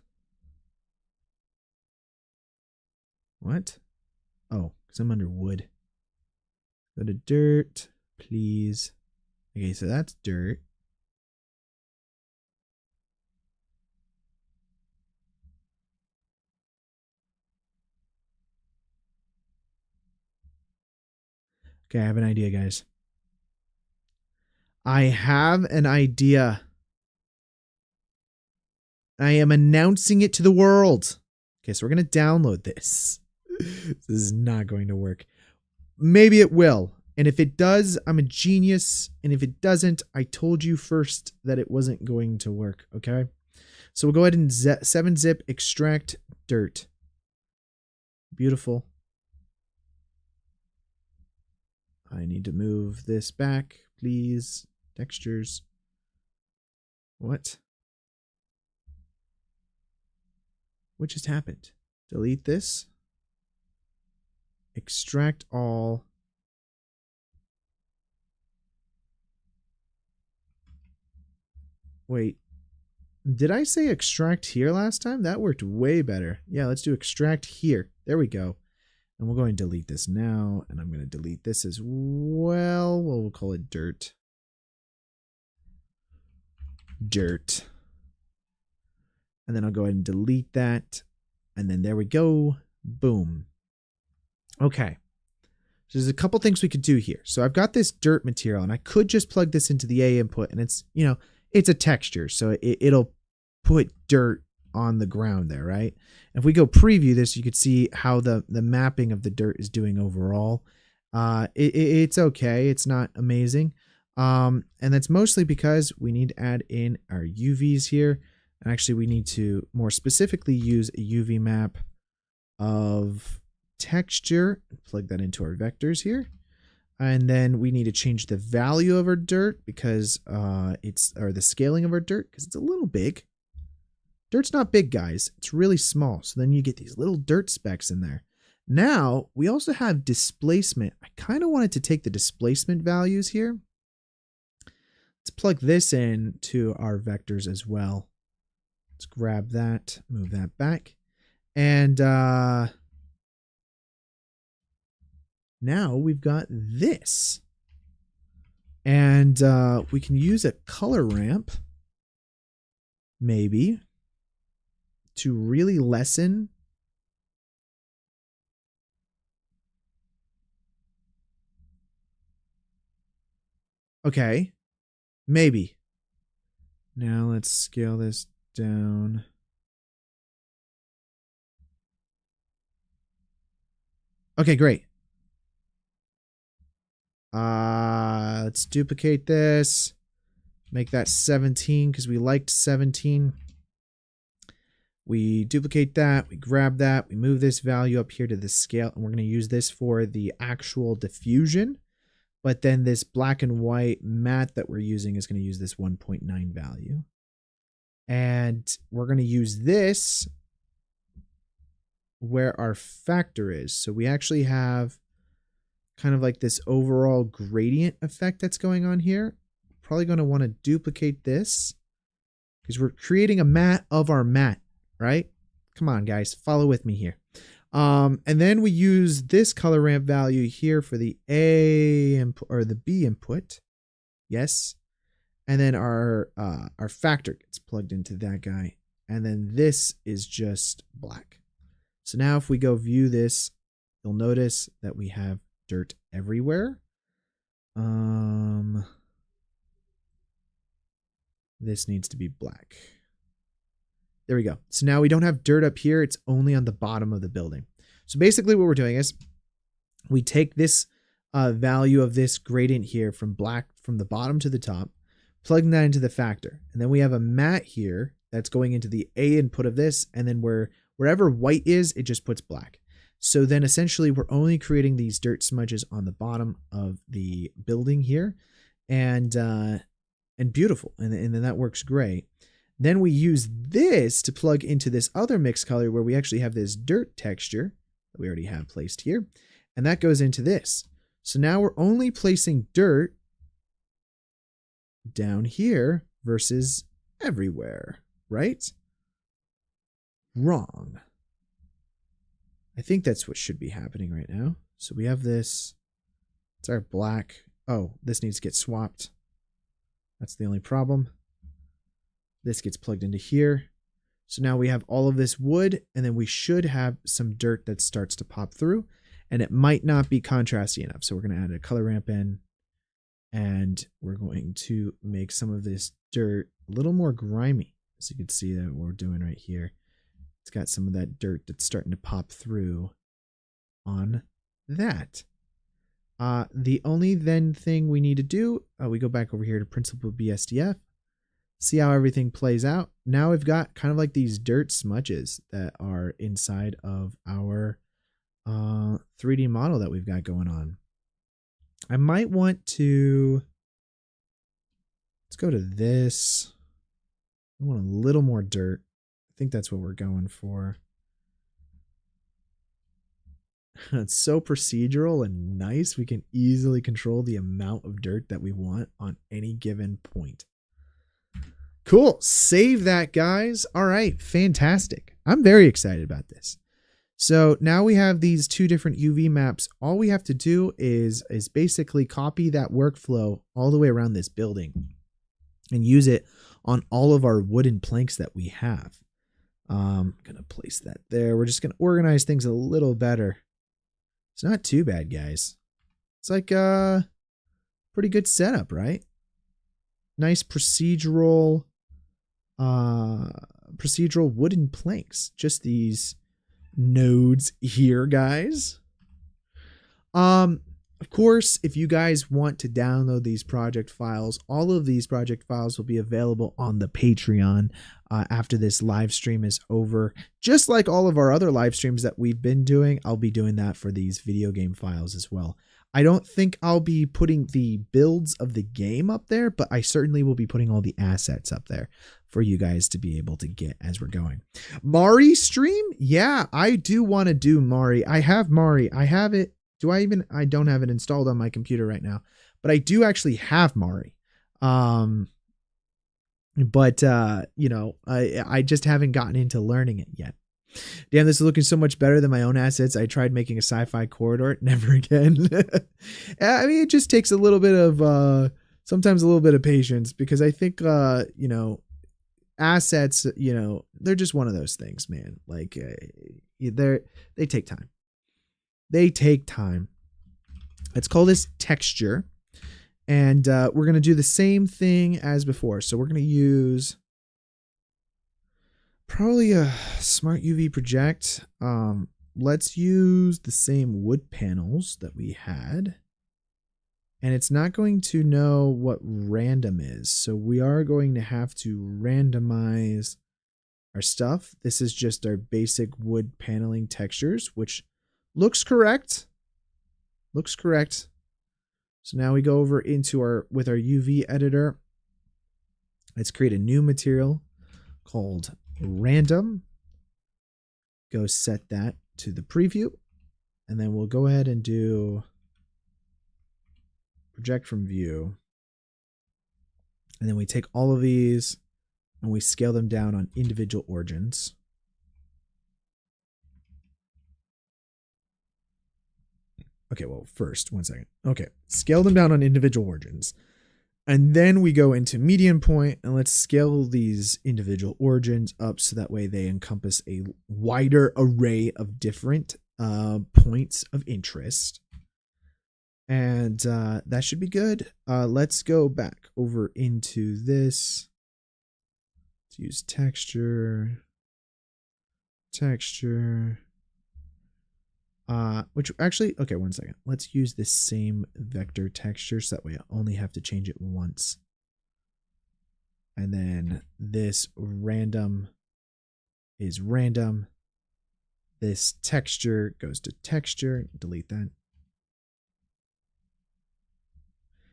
What? Oh, because I'm under wood. Go to dirt, please. Okay, so that's dirt. Okay, I have an idea, guys. I have an idea. I am announcing it to the world. Okay, so we're going to download this. This is not going to work. Maybe it will. And if it does, I'm a genius. And if it doesn't, I told you first that it wasn't going to work. Okay. So we'll go ahead and 7-zip extract dirt. Beautiful. I need to move this back, please. Textures. What? What just happened? Delete this. Extract all. Wait. Did I say extract here last time? That worked way better. Yeah, let's do extract here. There we go. And we'll go and delete this now. And I'm going to delete this as well. Well, we'll call it dirt. Dirt. And then I'll go ahead and delete that. And then there we go. Boom. Okay. So there's a couple things we could do here. So I've got this dirt material and I could just plug this into the A input and it's, you know, it's a texture. So it'll put dirt on the ground there, right? And if we go preview this, you could see how the mapping of the dirt is doing overall. It's okay. It's not amazing. And that's mostly because we need to add in our UVs here. And actually we need to more specifically use a UV map of texture, plug that into our vectors here. And then we need to change the value of our dirt because the scaling of our dirt because it's a little big. Dirt's not big, guys. It's really small. So then you get these little dirt specks in there. Now we also have displacement. I kind of wanted to take the displacement values here. Let's plug this in to our vectors as well. Let's grab that, move that back. And now we've got this. And we can use a color ramp, maybe, to really lessen. Okay, maybe. Now let's scale this down. Okay, great. Let's duplicate this. Make that 17 because we liked 17. We duplicate that, we grab that, we move this value up here to the scale, and we're going to use this for the actual diffusion. But then this black and white matte that we're using is going to use this 1.9 value. And we're going to use this where our factor is. So we actually have kind of like this overall gradient effect that's going on here. Probably going to want to duplicate this because we're creating a matte of our matte, right? Come on, guys, follow with me here. And then we use this color ramp value here for the A input or the B input. Yes. And then our factor gets plugged into that guy. And then this is just black. So now if we go view this, you'll notice that we have dirt everywhere. This needs to be black. There we go. So now we don't have dirt up here. It's only on the bottom of the building. So basically what we're doing is we take this value of this gradient here from black from the bottom to the top, plugging that into the factor. And then we have a matte here that's going into the A input of this. And then wherever white is, it just puts black. So then essentially we're only creating these dirt smudges on the bottom of the building here. And beautiful. And then that works great. Then we use this to plug into this other mix color where we actually have this dirt texture that we already have placed here. And that goes into this. So now we're only placing dirt down here versus everywhere, right? Wrong. I think that's what should be happening right now. So we have this. It's our black. Oh, this needs to get swapped. That's the only problem. This gets plugged into here. So now we have all of this wood, and then we should have some dirt that starts to pop through. and it might not be contrasty enough. So we're going to add a color ramp in, and we're going to make some of this dirt a little more grimy. So you can see that what we're doing right here. It's got some of that dirt that's starting to pop through on that. The only then thing we need to do, we go back over here to Principal BSDF, see how everything plays out. Now we've got kind of like these dirt smudges that are inside of our 3D model that we've got going on. I might want to, let's go to this. I want a little more dirt. I think that's what we're going for. It's so procedural and nice. We can easily control the amount of dirt that we want on any given point. Cool. Save that, guys. All right. Fantastic. I'm very excited about this. So now we have these two different UV maps. All we have to do is basically copy that workflow all the way around this building and use it on all of our wooden planks that we have. I'm going to place that there. We're just going to organize things a little better. It's not too bad, guys. It's like a pretty good setup, right? Nice procedural wooden planks. Just these nodes here, guys. Of course, if you guys want to download these project files, all of these project files will be available on the Patreon after this live stream is over. Just like all of our other live streams that we've been doing, I'll be doing that for these video game files as well. I don't think I'll be putting the builds of the game up there, but I certainly will be putting all the assets up there for you guys to be able to get as we're going. Mari stream? Yeah, I do want to do Mari. I have Mari. I have it. I don't have it installed on my computer right now, but I do actually have Mari. You know, I just haven't gotten into learning it yet. Damn, this is looking so much better than my own assets. I tried making a sci-fi corridor. Never again. I mean, it just takes a little bit of, sometimes a little bit of patience, because I think, you know, assets, you know, they're just one of those things, man. Like, they take time. They take time. Let's call this texture. And we're going to do the same thing as before. So we're going to use probably a smart UV project. Let's use the same wood panels that we had. And it's not going to know what random is. So we are going to have to randomize our stuff. This is just our basic wood paneling textures, which looks correct. Looks correct. So now we go over into our UV editor. Let's create a new material called random. Go set that to the preview. And then we'll go ahead and do project from view. And then we take all of these and we scale them down on individual origins. Okay, well, first, 1 second. Okay, scale them down on individual origins. And then we go into median point, and let's scale these individual origins up so that way they encompass a wider array of different points of interest. And that should be good. Let's go back over into this. Let's use texture. Which actually, okay, 1 second. Let's use this same vector texture so that way I only have to change it once. And then this random is random. This texture goes to texture. Delete that.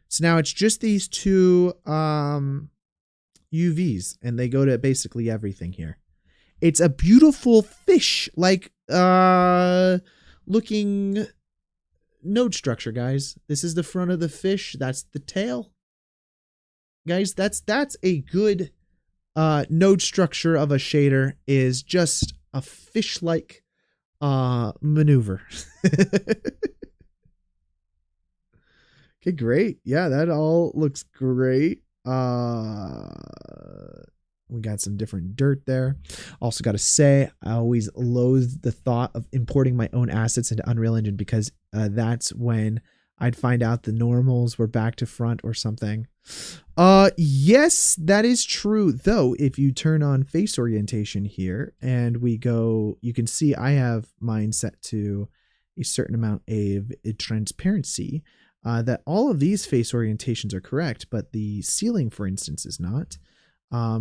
So now it's just these two UVs, and they go to basically everything here. It's a beautiful fish, like looking node structure, guys. This is the front of the fish. That's the tail. Guys, that's a good node structure of a shader, is just a fish-like maneuver. Okay, great. Yeah, that all looks great. We got some different dirt there. Also got to say, I always loathe the thought of importing my own assets into Unreal Engine because that's when I'd find out the normals were back to front or something. Yes, that is true. Though, if you turn on face orientation here and we go, you can see I have mine set to a certain amount of transparency. That all of these face orientations are correct, but the ceiling, for instance, is not.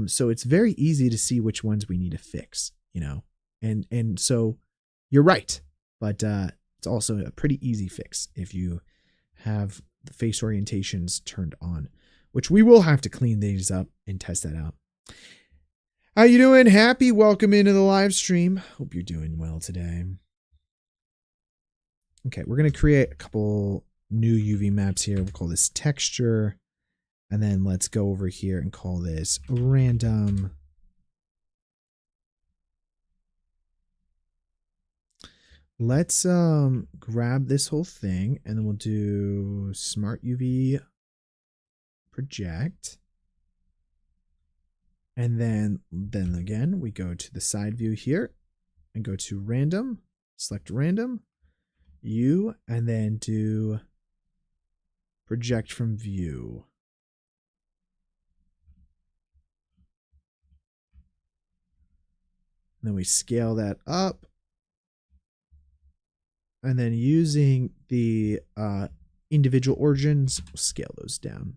So it's very easy to see which ones we need to fix, you know, and so you're right, but it's also a pretty easy fix if you have the face orientations turned on, which we will have to clean these up and test that out. How you doing? Happy? Welcome into the live stream. Hope you're doing well today. Okay, we're going to create a couple new UV maps here. We'll call this texture. And then let's go over here and call this random. Let's grab this whole thing and then we'll do smart UV project. And then again, we go to the side view here and go to random, select random, U, and then do project from view. Then we scale that up. And then using the individual origins, we'll scale those down.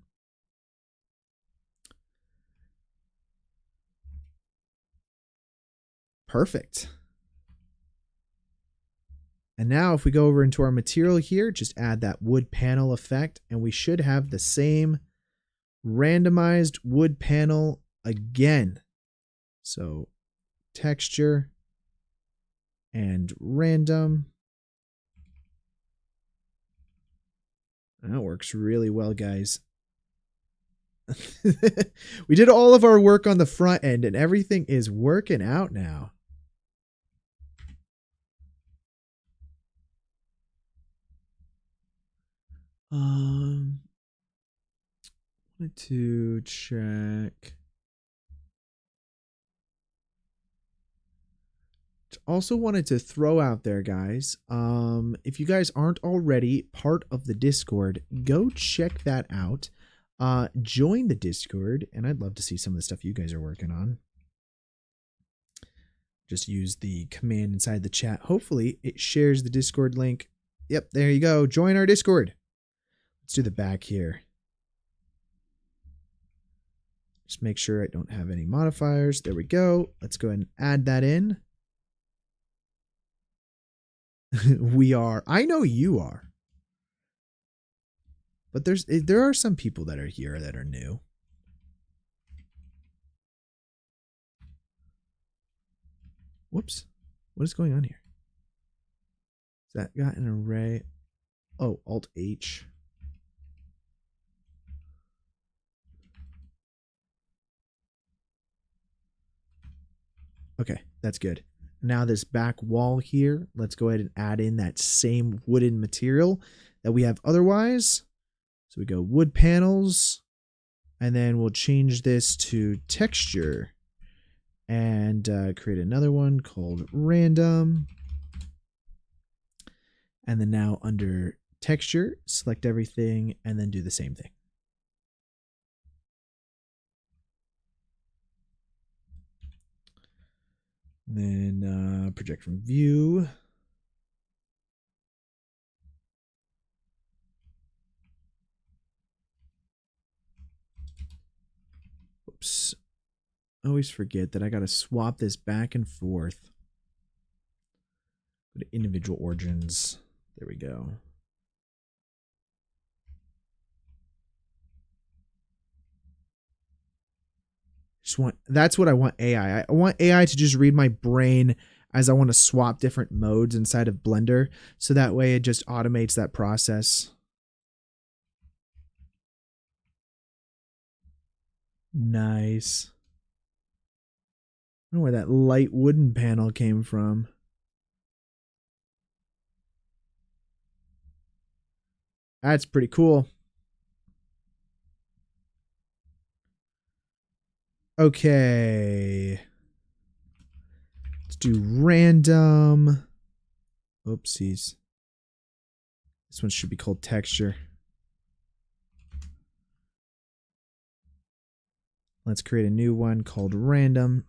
Perfect. And now if we go over into our material here, just add that wood panel effect, and we should have the same randomized wood panel again. So texture and random. That works really well, guys. We did all of our work on the front end and everything is working out now. Wanted to check. Also wanted to throw out there, guys, if you guys aren't already part of the Discord, go check that out. Join the Discord, and I'd love to see some of the stuff you guys are working on. Just use the command inside the chat. Hopefully it shares the Discord link. Yep, there you go. Join our Discord. Let's do the back here. Just make sure I don't have any modifiers. There we go. Let's go ahead and add that in. We are. I know you are. But there are some people that are here that are new. Whoops. What is going on here? Is that got an array? Oh, Alt H. Okay, that's good. Now this back wall here, let's go ahead and add in that same wooden material that we have otherwise. So we go wood panels, and then we'll change this to texture and create another one called random. And then now under texture, select everything and then do the same thing. Then project from view. Oops. I always forget that I got to swap this back and forth. Go to individual origins. There we go. That's what I want AI. I want AI to just read my brain as I want to swap different modes inside of Blender. So that way it just automates that process. Nice. I don't know where that light wooden panel came from. That's pretty cool. Okay. Let's do random. Oopsies. This one should be called texture. Let's create a new one called random.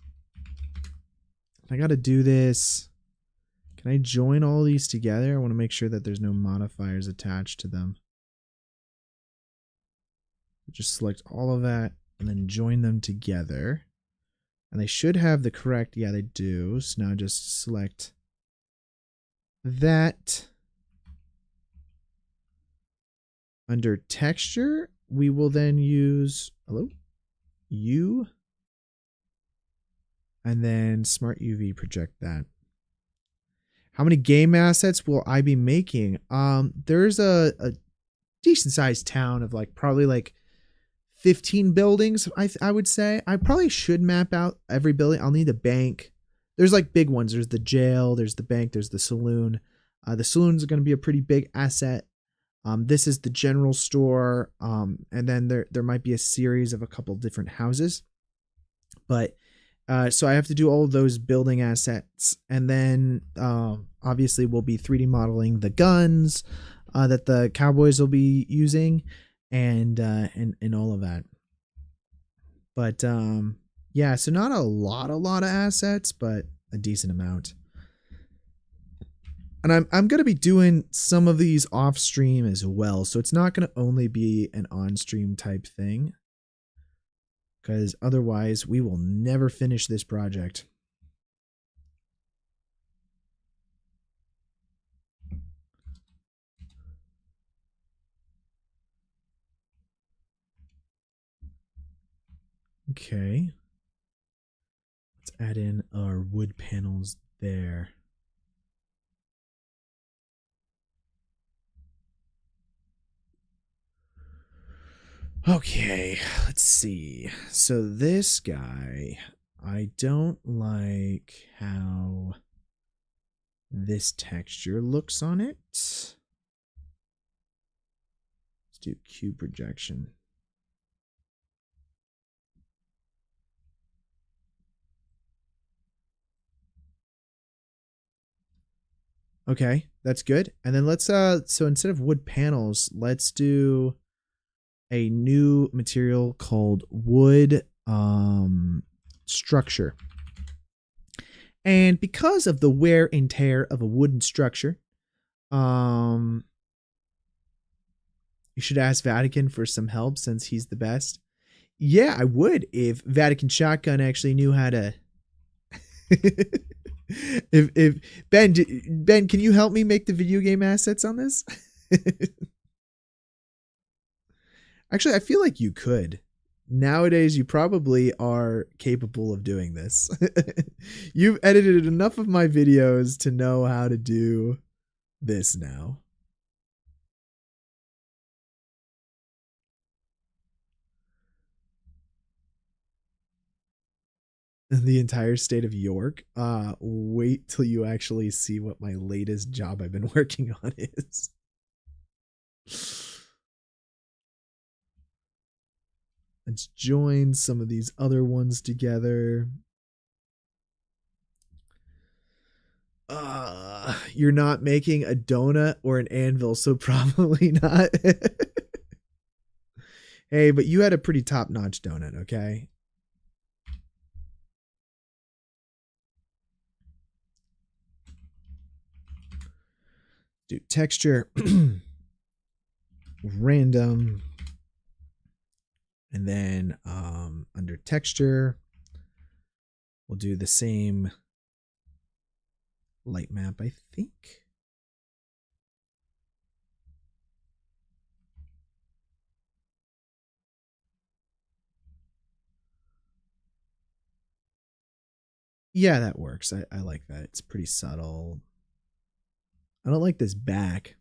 I got to do this. Can I join all these together? I want to make sure that there's no modifiers attached to them. Just select all of that and then join them together. And they should have the correct, yeah, they do. So now just select that. Under texture, we will then use, hello, U, and then smart UV project that. How many game assets will I be making? There's a decent sized town of like probably like 15 buildings, I would say. I probably should map out every building. I'll need a bank. There's like big ones. There's the jail, there's the bank, there's the saloon. The saloons are going to be a pretty big asset. This is the general store. And then there might be a series of a couple different houses. But so I have to do all of those building assets. And then obviously we'll be 3D modeling the guns that the cowboys will be using. And all of that. But yeah, so not a lot of assets, but a decent amount. And I'm going to be doing some of these off stream as well, so it's not going to only be an on stream type thing, because otherwise we will never finish this project. Okay. Let's add in our wood panels there. Okay, let's see. So this guy, I don't like how this texture looks on it. Let's do cube projection. Okay, that's good. And then let's so instead of wood panels, let's do a new material called wood structure. And because of the wear and tear of a wooden structure, you should ask Vatican for some help since he's the best. Yeah, I would if Vatican Shotgun actually knew how to. if Ben, can you help me make the video game assets on this? Actually, I feel like you could. Nowadays, you probably are capable of doing this. You've edited enough of my videos to know how to do this now. The entire state of York. Wait till you actually see what my latest job I've been working on is. Let's join some of these other ones together. You're not making a donut or an anvil, so probably not. Hey, but you had a pretty top-notch donut, okay? Do texture, random, and then under texture, we'll do the same light map, I think. Yeah, that works. I like that. It's pretty subtle. I don't like this back.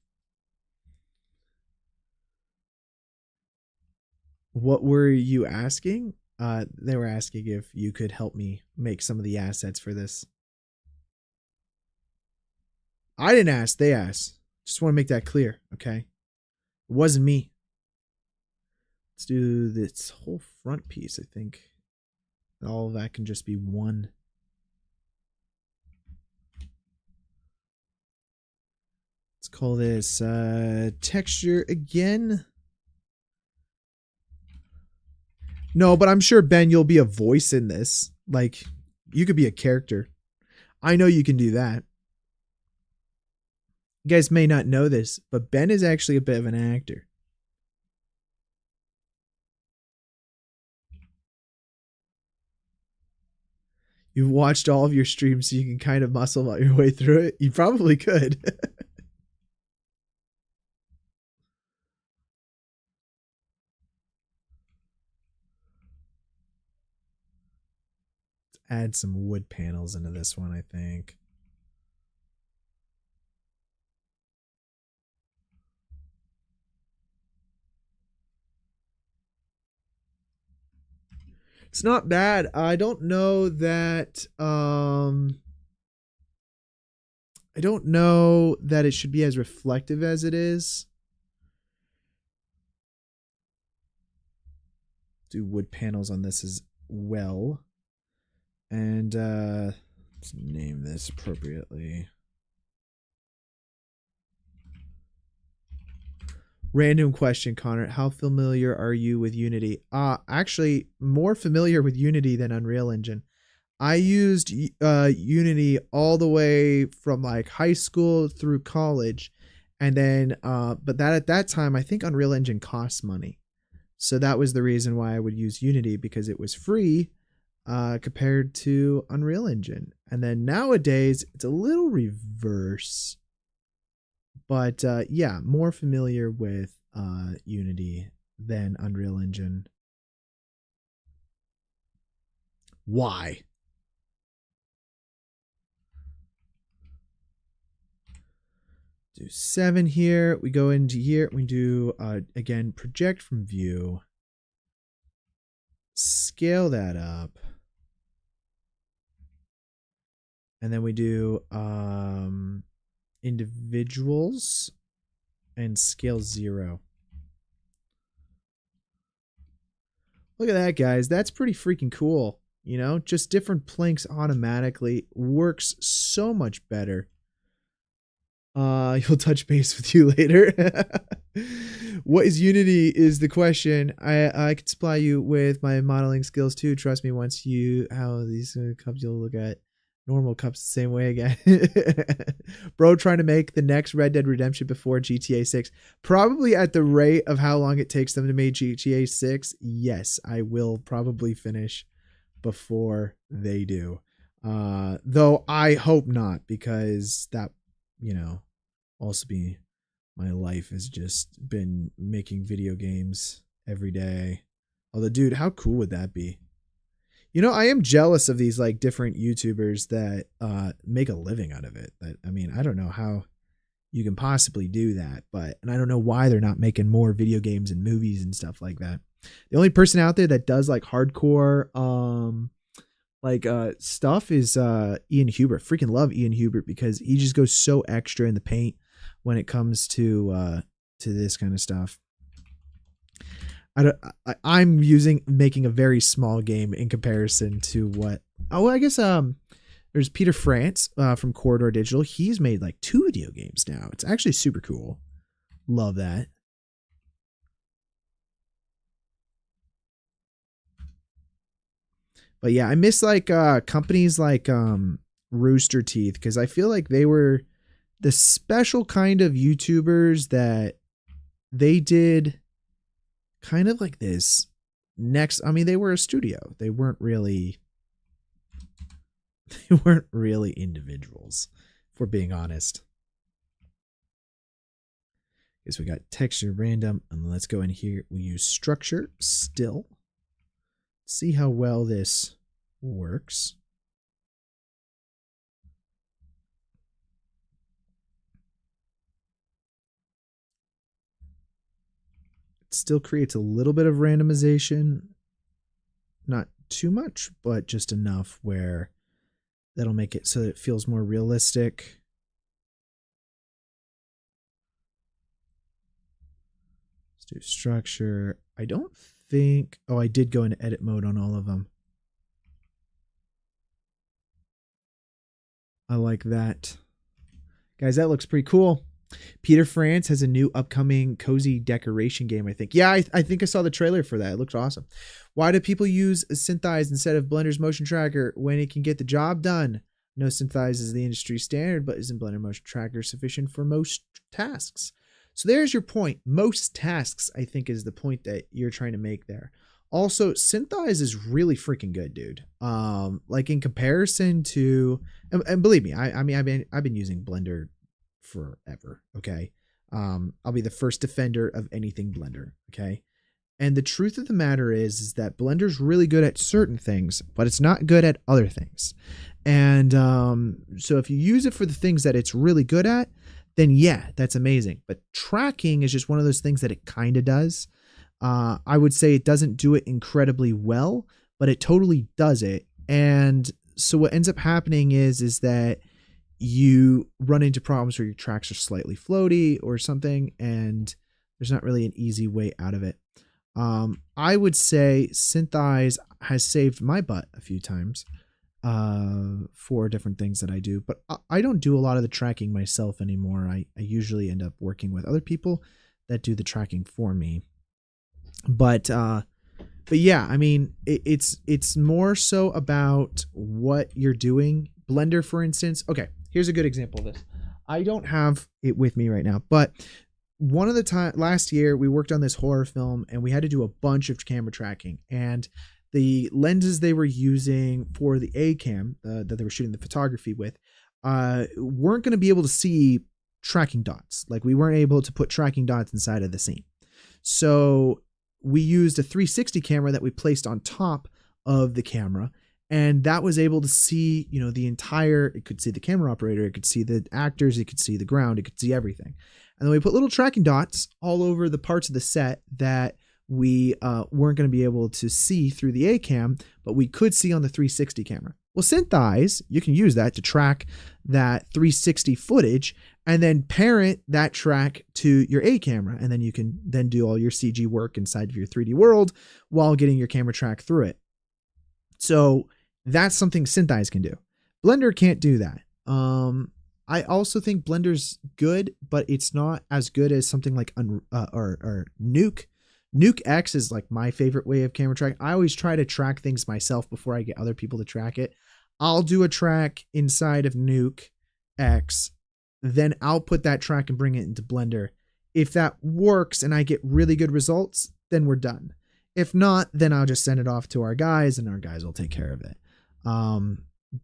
What were you asking? They were asking if you could help me make some of the assets for this. I didn't ask, they asked. Just want to make that clear, okay? It wasn't me. Let's do this whole front piece, I think. All of that can just be one. Let's call this texture again. No, but I'm sure, Ben, you'll be a voice in this. Like, you could be a character. I know you can do that. You guys may not know this, but Ben is actually a bit of an actor. You've watched all of your streams so you can kind of muscle your way through it. You probably could. Add some wood panels into this one, I think. It's not bad. I don't know that it should be as reflective as it is. Do wood panels on this as well. And let's name this appropriately. Random question, Connor. How familiar are you with Unity? Actually, more familiar with Unity than Unreal Engine. I used Unity all the way from like high school through college. And then, but that at that time, I think Unreal Engine costs money. So that was the reason why I would use Unity, because it was free compared to Unreal Engine. And then nowadays, it's a little reverse. But yeah, more familiar with Unity than Unreal Engine. Why? Do 7 here. We go into here. We do, again, project from view. Scale that up. And then we do individuals and scale 0. Look at that, guys. That's pretty freaking cool. You know, just different planks automatically works so much better. He'll touch base with you later. What is Unity is the question. I can supply you with my modeling skills too. Trust me, once you how these cups, you'll look at normal cups the same way again. Bro, trying to make the next Red Dead Redemption before GTA 6. Probably at the rate of how long it takes them to make GTA 6. Yes, I will probably finish before they do. Though I hope not, because that, you know, also be my life has just been making video games every day. Although, dude, how cool would that be? You know, I am jealous of these like different YouTubers that make a living out of it. That, I mean, I don't know how you can possibly do that, but, and I don't know why they're not making more video games and movies and stuff like that. The only person out there that does like hardcore stuff is Ian Hubert. Freaking love Ian Hubert because he just goes so extra in the paint when it comes to this kind of stuff. I'm making a very small game in comparison to what. Oh, I guess there's Peter France from Corridor Digital. He's made like 2 video games now. It's actually super cool. Love that. But yeah, I miss like companies like Rooster Teeth, because I feel like they were the special kind of YouTubers that they did kind of like this next. I mean, they were a studio. They weren't really individuals, if we're being honest. Guess we got texture random, and let's go in here. We use structure still. See how well this works. It still creates a little bit of randomization. Not too much, but just enough where that'll make it so that it feels more realistic. Let's do structure. I don't think... Oh, I did go into edit mode on all of them. I like that. Guys, that looks pretty cool. Peter France has a new upcoming cozy decoration game, I think. Yeah, I think I saw the trailer for that. It looks awesome. Why do people use Synthize instead of Blender's motion tracker when it can get the job done? No, Synthize is the industry standard, but isn't Blender motion tracker sufficient for most tasks? So there's your point. Most tasks, I think, is the point that you're trying to make there. Also, Synthize is really freaking good, dude. Like in comparison to, and believe me, I mean, I've been using Blender forever. Okay. I'll be the first defender of anything Blender. Okay. And the truth of the matter is that Blender's really good at certain things, but it's not good at other things. And so if you use it for the things that it's really good at, then yeah, that's amazing. But tracking is just one of those things that it kind of does. I would say it doesn't do it incredibly well, but it totally does it. And so what ends up happening is that you run into problems where your tracks are slightly floaty or something, and there's not really an easy way out of it. I would say Synthize has saved my butt a few times for different things that I do, but I don't do a lot of the tracking myself anymore. I usually end up working with other people that do the tracking for me. But yeah, I mean, it's more so about what you're doing. Blender, for instance. Okay, here's a good example of this. I don't have it with me right now, but one of the time last year we worked on this horror film and we had to do a bunch of camera tracking, and the lenses they were using for the A cam that they were shooting the photography with weren't going to be able to see tracking dots. Like we weren't able to put tracking dots inside of the scene. So we used a 360 camera that we placed on top of the camera, and that was able to see, you know, the entire, it could see the camera operator, it could see the actors, it could see the ground, it could see everything. And then we put little tracking dots all over the parts of the set that we weren't going to be able to see through the A cam, but we could see on the 360 camera. Well, Synthize, you can use that to track that 360 footage and then parent that track to your A camera. And then you can then do all your CG work inside of your 3D world while getting your camera track through it. So that's something Synthize can do. Blender can't do that. I also think Blender's good, but it's not as good as something like or Nuke. Nuke X is like my favorite way of camera tracking. I always try to track things myself before I get other people to track it. I'll do a track inside of Nuke X, then I'll put that track and bring it into Blender. If that works and I get really good results, then we're done. If not, then I'll just send it off to our guys and our guys will take care of it.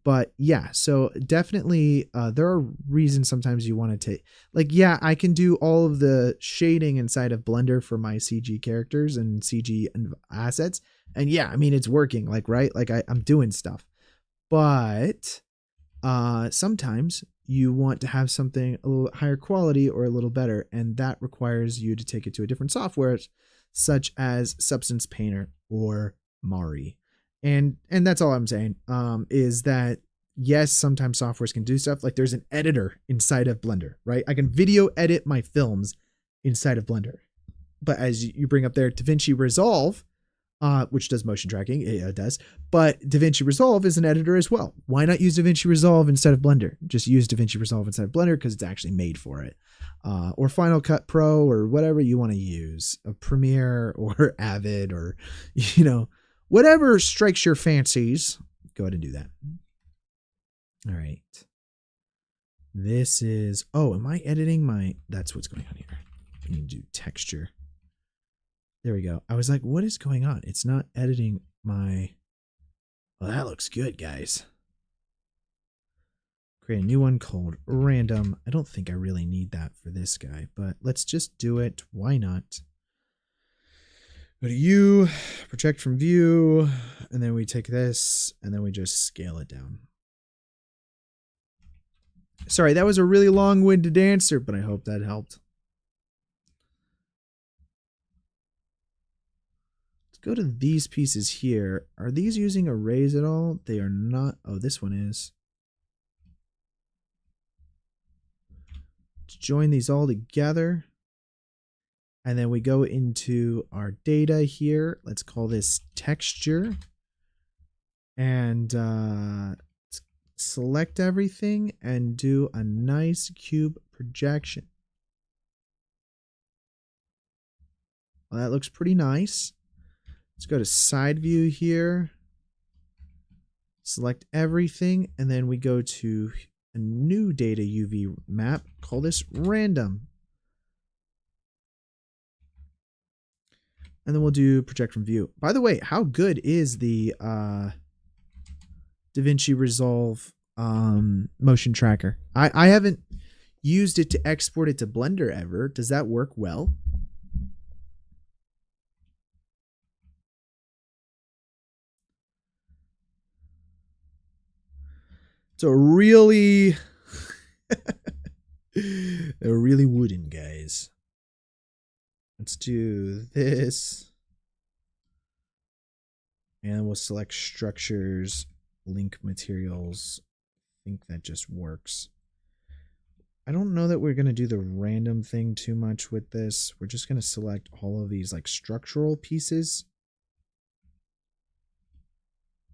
But yeah, so definitely there are reasons sometimes you want to take, like, yeah, I can do all of the shading inside of Blender for my CG characters and CG assets. And yeah, I mean, it's working, like, right? Like I'm doing stuff, but sometimes you want to have something a little higher quality or a little better. And that requires you to take it to a different software, such as Substance Painter or Mari. And that's all I'm saying, is that yes, sometimes softwares can do stuff. Like there's an editor inside of Blender, right? I can video edit my films inside of Blender. But as you bring up there, DaVinci Resolve, which does motion tracking, it does. But DaVinci Resolve is an editor as well. Why not use DaVinci Resolve instead of Blender? Just use DaVinci Resolve instead of Blender because it's actually made for it. Or Final Cut Pro or whatever you want to use. A Premiere or Avid or, you know, whatever strikes your fancies, go ahead and do that. All right. This is, oh, am I editing my, that's what's going on here. I need to do texture. There we go. I was like, what is going on? It's not editing my, well, that looks good, guys. Create a new one called random. I don't think I really need that for this guy, but let's just do it. Why not? Go to U, project from view, and then we take this and then we just scale it down. Sorry, that was a really long-winded answer, but I hope that helped. Let's go to these pieces here. Are these using arrays at all? They are not. Oh, this one is. Let's join these all together. And then we go into our data here. Let's call this texture. And let's select everything and do a nice cube projection. Well, that looks pretty nice. Let's go to side view here. Select everything, and then we go to a new data UV map. Call this random. And then we'll do project from view. By the way, how good is the DaVinci Resolve motion tracker? I haven't used it to export it to Blender ever. Does that work well? So really, they're really wooden, guys. Let's do this. And we'll select structures, link materials. I think that just works. I don't know that we're going to do the random thing too much with this. We're just going to select all of these like structural pieces.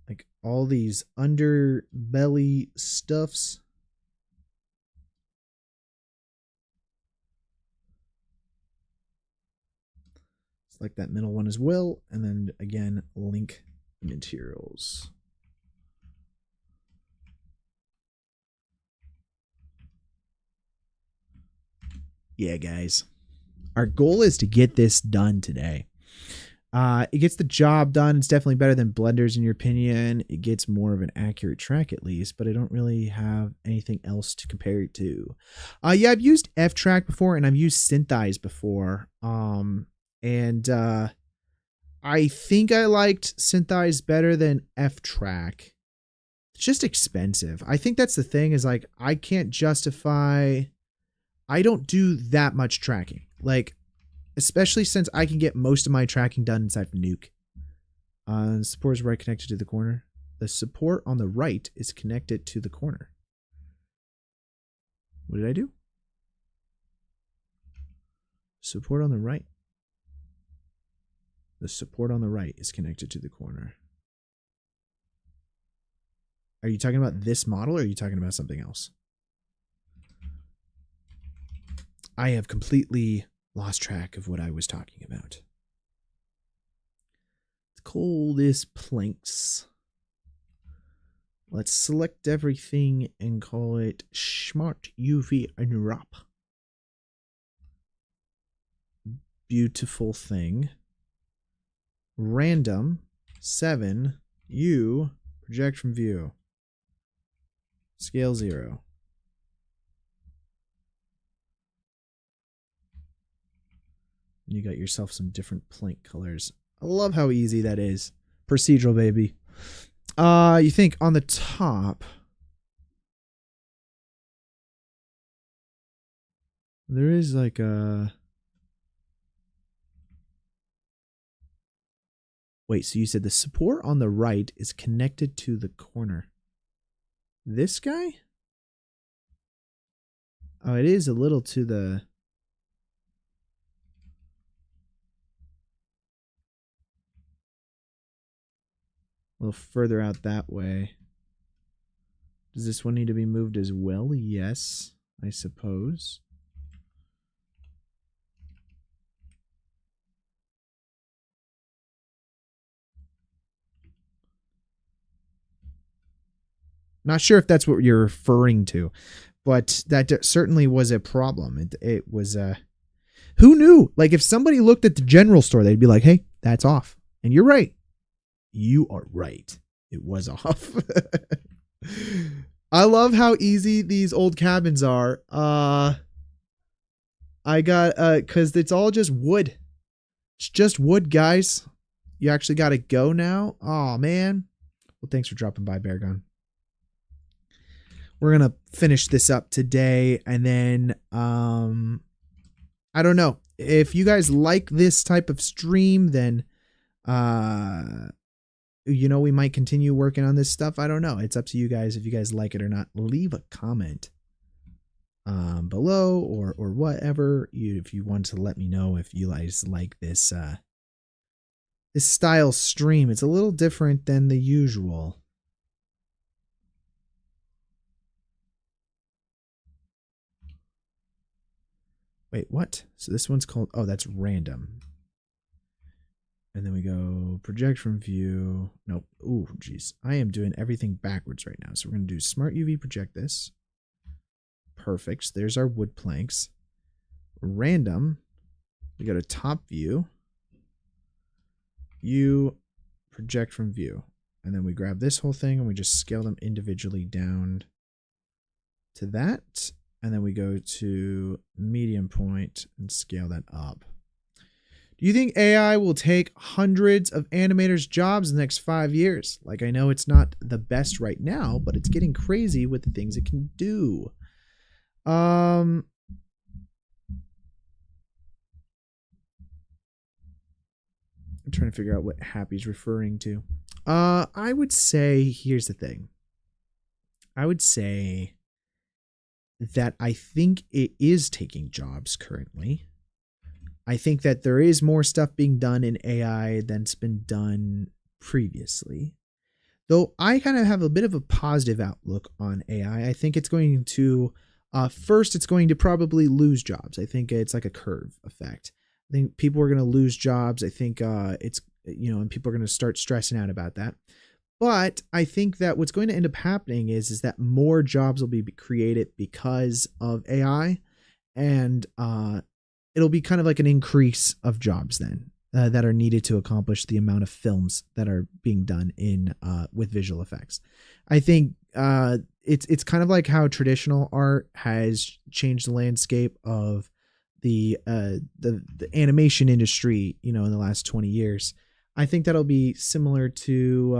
Like all these underbelly stuffs. Select that middle one as well. And then again, link materials. Yeah, guys. Our goal is to get this done today. It gets the job done. It's definitely better than Blender's in your opinion. It gets more of an accurate track at least, but I don't really have anything else to compare it to. Yeah, I've used F-Track before and I've used Synthize before. And I think I liked Synthize better than F-Track. It's just expensive. I think that's the thing is like, I can't justify, I don't do that much tracking. Like, especially since I can get most of my tracking done inside of Nuke. Support is right connected to the corner. The support on the right is connected to the corner. What did I do? Support on the right. The support on the right is connected to the corner. Are you talking about this model or are you talking about something else? I have completely lost track of what I was talking about. Let's call this planks. Let's select everything and call it Smart UV Unwrap. Beautiful thing. Random 7 U project from view. Scale 0. You got yourself some different plank colors. I love how easy that is. Procedural, baby. You think on the top, there is like a... Wait, so you said the support on the right is connected to the corner. This guy? Oh, it is a little to the... A little further out that way. Does this one need to be moved as well? Yes, I suppose. Not sure if that's what you're referring to, but that certainly was a problem. It was who knew? Like if somebody looked at the general store, they'd be like, "Hey, that's off." And you're right. You are right. It was off. I love how easy these old cabins are. I got cuz it's all just wood. It's just wood, guys. You actually got to go now. Oh man. Well, thanks for dropping by, Beargon. We're going to finish this up today and then I don't know. If you guys like this type of stream, then you know, we might continue working on this stuff. I don't know. It's up to you guys if you guys like it or not. Leave a comment below or whatever. If you want to let me know if you guys like this this style stream. It's a little different than the usual. Wait, what? So this one's called, oh, that's random. And then we go project from view. Nope. Ooh, geez. I am doing everything backwards right now. So we're going to do smart UV project this. Perfect. So there's our wood planks. Random. We go to top view. You project from view. And then we grab this whole thing and we just scale them individually down to that. And then we go to medium point and scale that up. Do you think AI will take hundreds of animators' jobs in the next 5 years? Like, I know it's not the best right now, but it's getting crazy with the things it can do. I'm trying to figure out what Happy's referring to. I would say, here's the thing. I would say that I think it is taking jobs currently. I think that there is more stuff being done in AI than's been done previously. Though I kind of have a bit of a positive outlook on AI. I think it's going to, first, it's going to probably lose jobs. I think it's like a curve effect. I think people are going to lose jobs. I think it's, and people are going to start stressing out about that. But I think that what's going to end up happening is that more jobs will be created because of AI, and it'll be kind of like an increase of jobs then that are needed to accomplish the amount of films that are being done in with visual effects. I think it's kind of like how traditional art has changed the landscape of the animation industry, in the last 20 years. I think that'll be similar to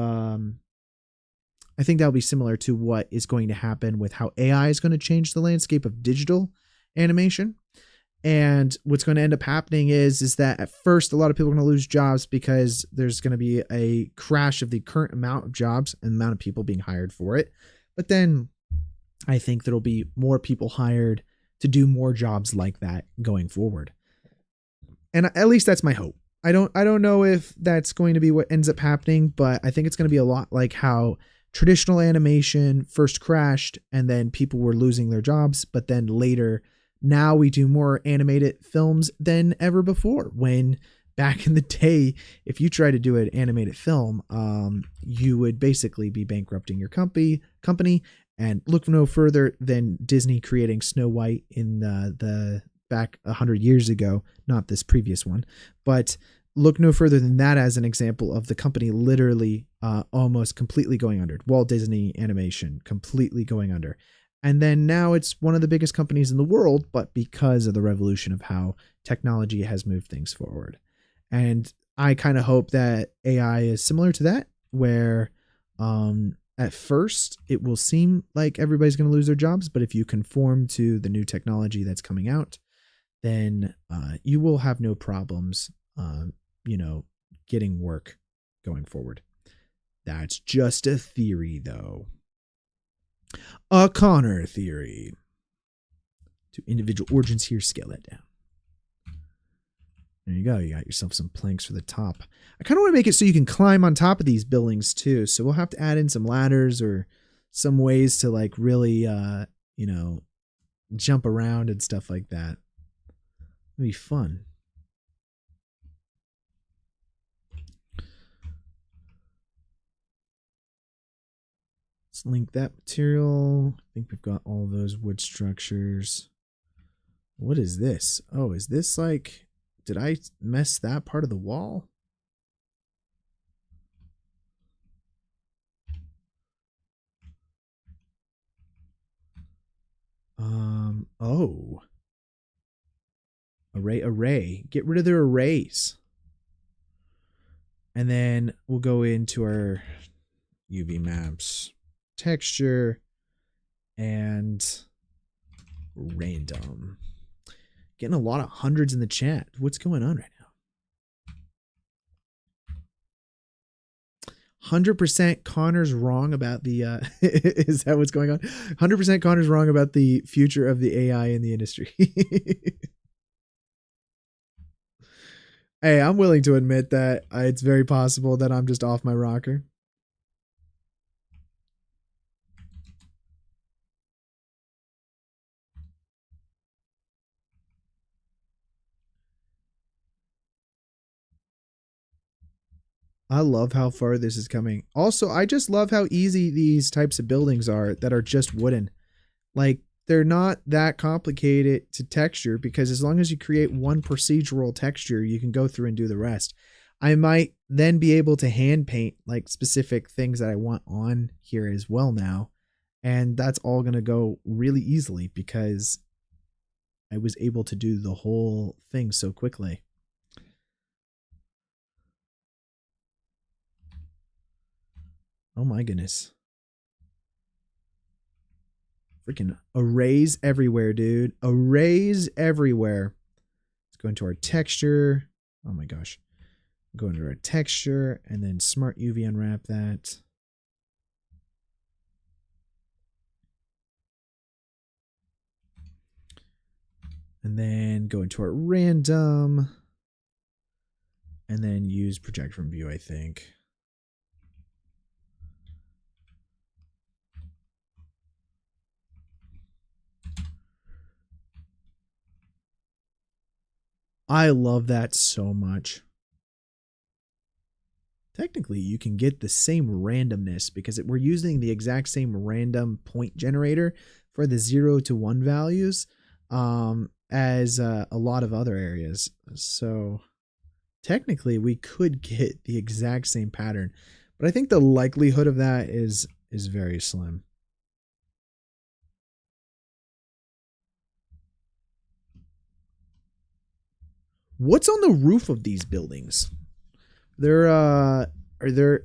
what is going to happen with how AI is going to change the landscape of digital animation. And what's going to end up happening is that at first a lot of people are going to lose jobs because there's going to be a crash of the current amount of jobs and the amount of people being hired for it. But then I think there'll be more people hired to do more jobs like that going forward. And at least that's my hope. I don't know if that's going to be what ends up happening, but I think it's going to be a lot like how traditional animation first crashed and then people were losing their jobs, but then later, now we do more animated films than ever before. When back in the day, if you try to do an animated film, you would basically be bankrupting your company. And look no further than Disney creating Snow White in the back 100 years ago, not this previous one, but look no further than that as an example of the company literally almost completely going under. Walt Disney Animation completely going under. And then now it's one of the biggest companies in the world, but because of the revolution of how technology has moved things forward. And I kind of hope that AI is similar to that, where at first it will seem like everybody's going to lose their jobs, but if you conform to the new technology that's coming out, then you will have no problems, getting work going forward. That's just a theory, though. A Connor theory. To individual origins here, scale that down. There you go. You got yourself some planks for the top. I kind of want to make it so you can climb on top of these buildings too. So we'll have to add in some ladders or some ways to like really, jump around and stuff like that. It'll be fun. Let's link that material. I think we've got all those wood structures. What is this? Oh, is this like, did I mess that part of the wall? Oh. Array. Get rid of their arrays. And then we'll go into our UV maps, texture, and random. Getting a lot of hundreds in the chat. What's going on right now? 100% Connor's wrong about the is that what's going on? 100% Connor's wrong about the future of the AI in the industry. Hey, I'm willing to admit that it's very possible that I'm just off my rocker. I love how far this is coming. Also, I just love how easy these types of buildings are that are just wooden. Like, they're not that complicated to texture because as long as you create one procedural texture, you can go through and do the rest. I might then be able to hand paint like specific things that I want on here as well now. And that's all going to go really easily because I was able to do the whole thing so quickly. Oh my goodness. Freaking arrays everywhere, dude. Arrays everywhere. Let's go into our texture. Oh my gosh. Go into our texture and then Smart UV unwrap that. And then go into our random. And then use project from view, I think. I love that so much. Technically, you can get the same randomness because we're using the exact same random point generator for the 0 to 1 values as a lot of other areas. So technically, we could get the exact same pattern, but I think the likelihood of that is very slim. What's on the roof of these buildings? Are there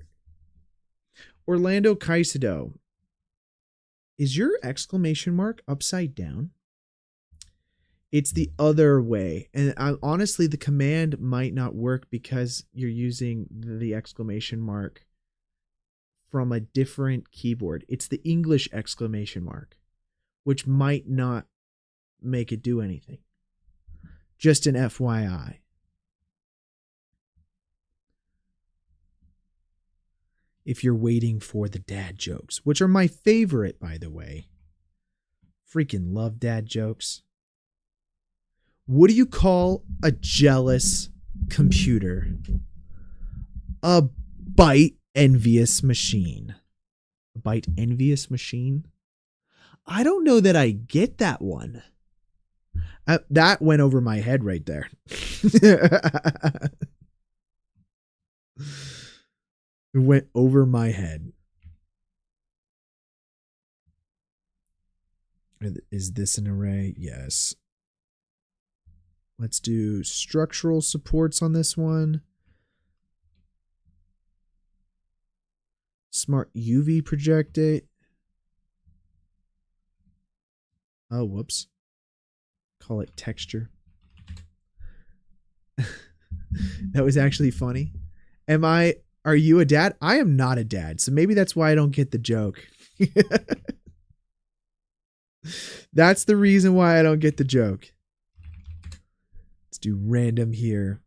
Orlando Caicedo? Is your exclamation mark upside down? It's the other way. And honestly, the command might not work because you're using the exclamation mark from a different keyboard. It's the English exclamation mark, which might not make it do anything. Just an FYI. If you're waiting for the dad jokes, which are my favorite, by the way. Freaking love dad jokes. What do you call a jealous computer? A byte envious machine. A byte envious machine? I don't know that I get that one. That went over my head right there. It went over my head. Is this an array? Yes. Let's do structural supports on this one. Smart UV project it. Oh, whoops. Call it texture. That was actually funny. Are you a dad? I am not a dad, so maybe that's why I don't get the joke. That's the reason why I don't get the joke. Let's do random here.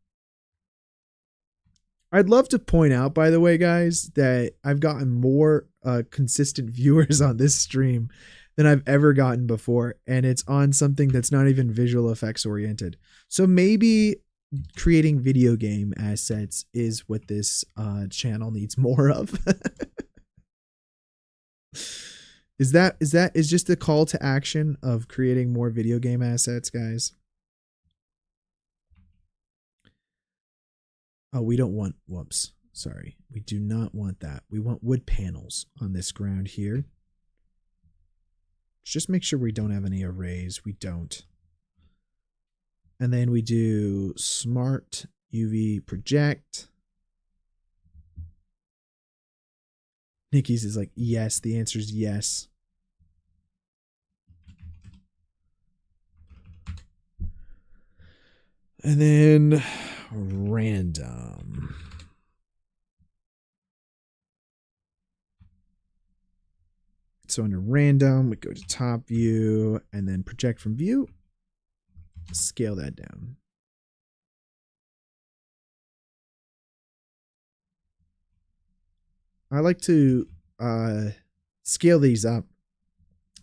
I'd love to point out, by the way, guys, that I've gotten more consistent viewers on this stream than I've ever gotten before, and it's on something that's not even visual effects oriented. So maybe creating video game assets is what this channel needs more of. Is just the call to action of creating more video game assets, guys? Oh, we don't want, whoops, sorry. We do not want that. We want wood panels on this ground here. Just make sure we don't have any arrays. We don't. And then we do smart UV project. Nikki's is like, yes, the answer is yes. And then random. So under random, we go to top view and then project from view. Scale that down. I like to scale these up.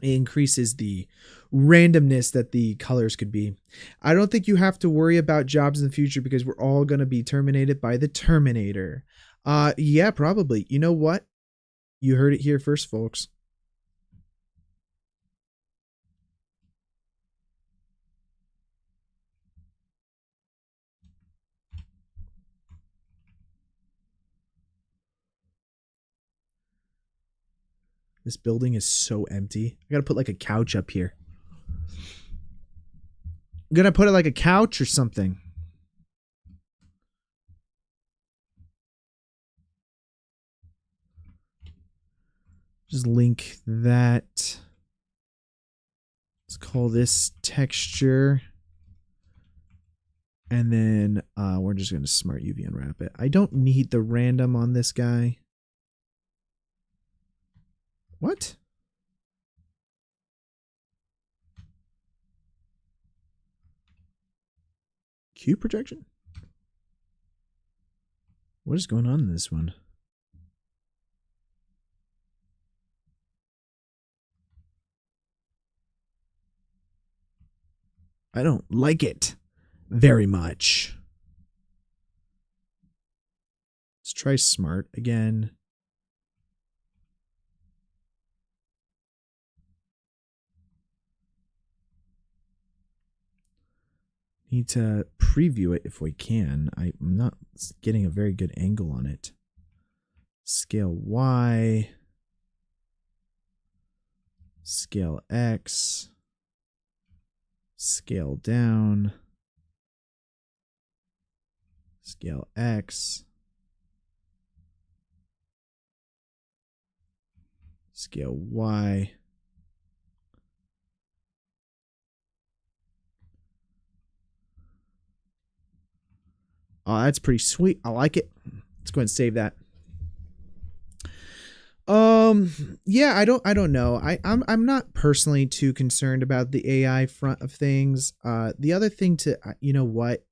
It increases the randomness that the colors could be. I don't think you have to worry about jobs in the future because we're all going to be terminated by the Terminator. Yeah, probably. You know what? You heard it here first, folks. This building is so empty. I gotta put like a couch up here. I'm gonna put it like a couch or something. Just link that. Let's call this texture. And then we're just going to smart UV unwrap it. I don't need the random on this guy. What? Q projection? What is going on in this one? I don't like it very much. Let's try smart again. Need to preview it if we can. I'm not getting a very good angle on it. Scale Y. Scale X. Scale down. Scale X. Scale Y. Oh, that's pretty sweet. I like it. Let's go ahead and save that. Yeah, I don't know. I'm not personally too concerned about the AI front of things. The other thing to you know what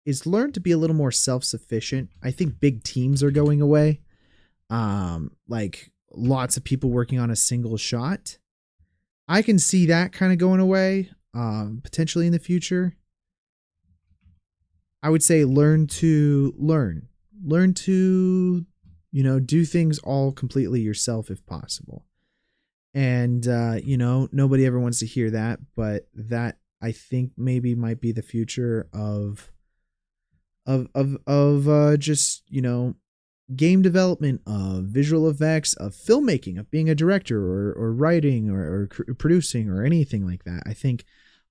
is learn to be a little more self-sufficient. I think big teams are going away. Like lots of people working on a single shot. I can see that kind of going away potentially in the future. I would say learn to, you know, do things all completely yourself if possible. And, you know, nobody ever wants to hear that, but that I think maybe might be the future of just, you know, game development, of visual effects, of filmmaking, of being a director or writing or producing or anything like that. I think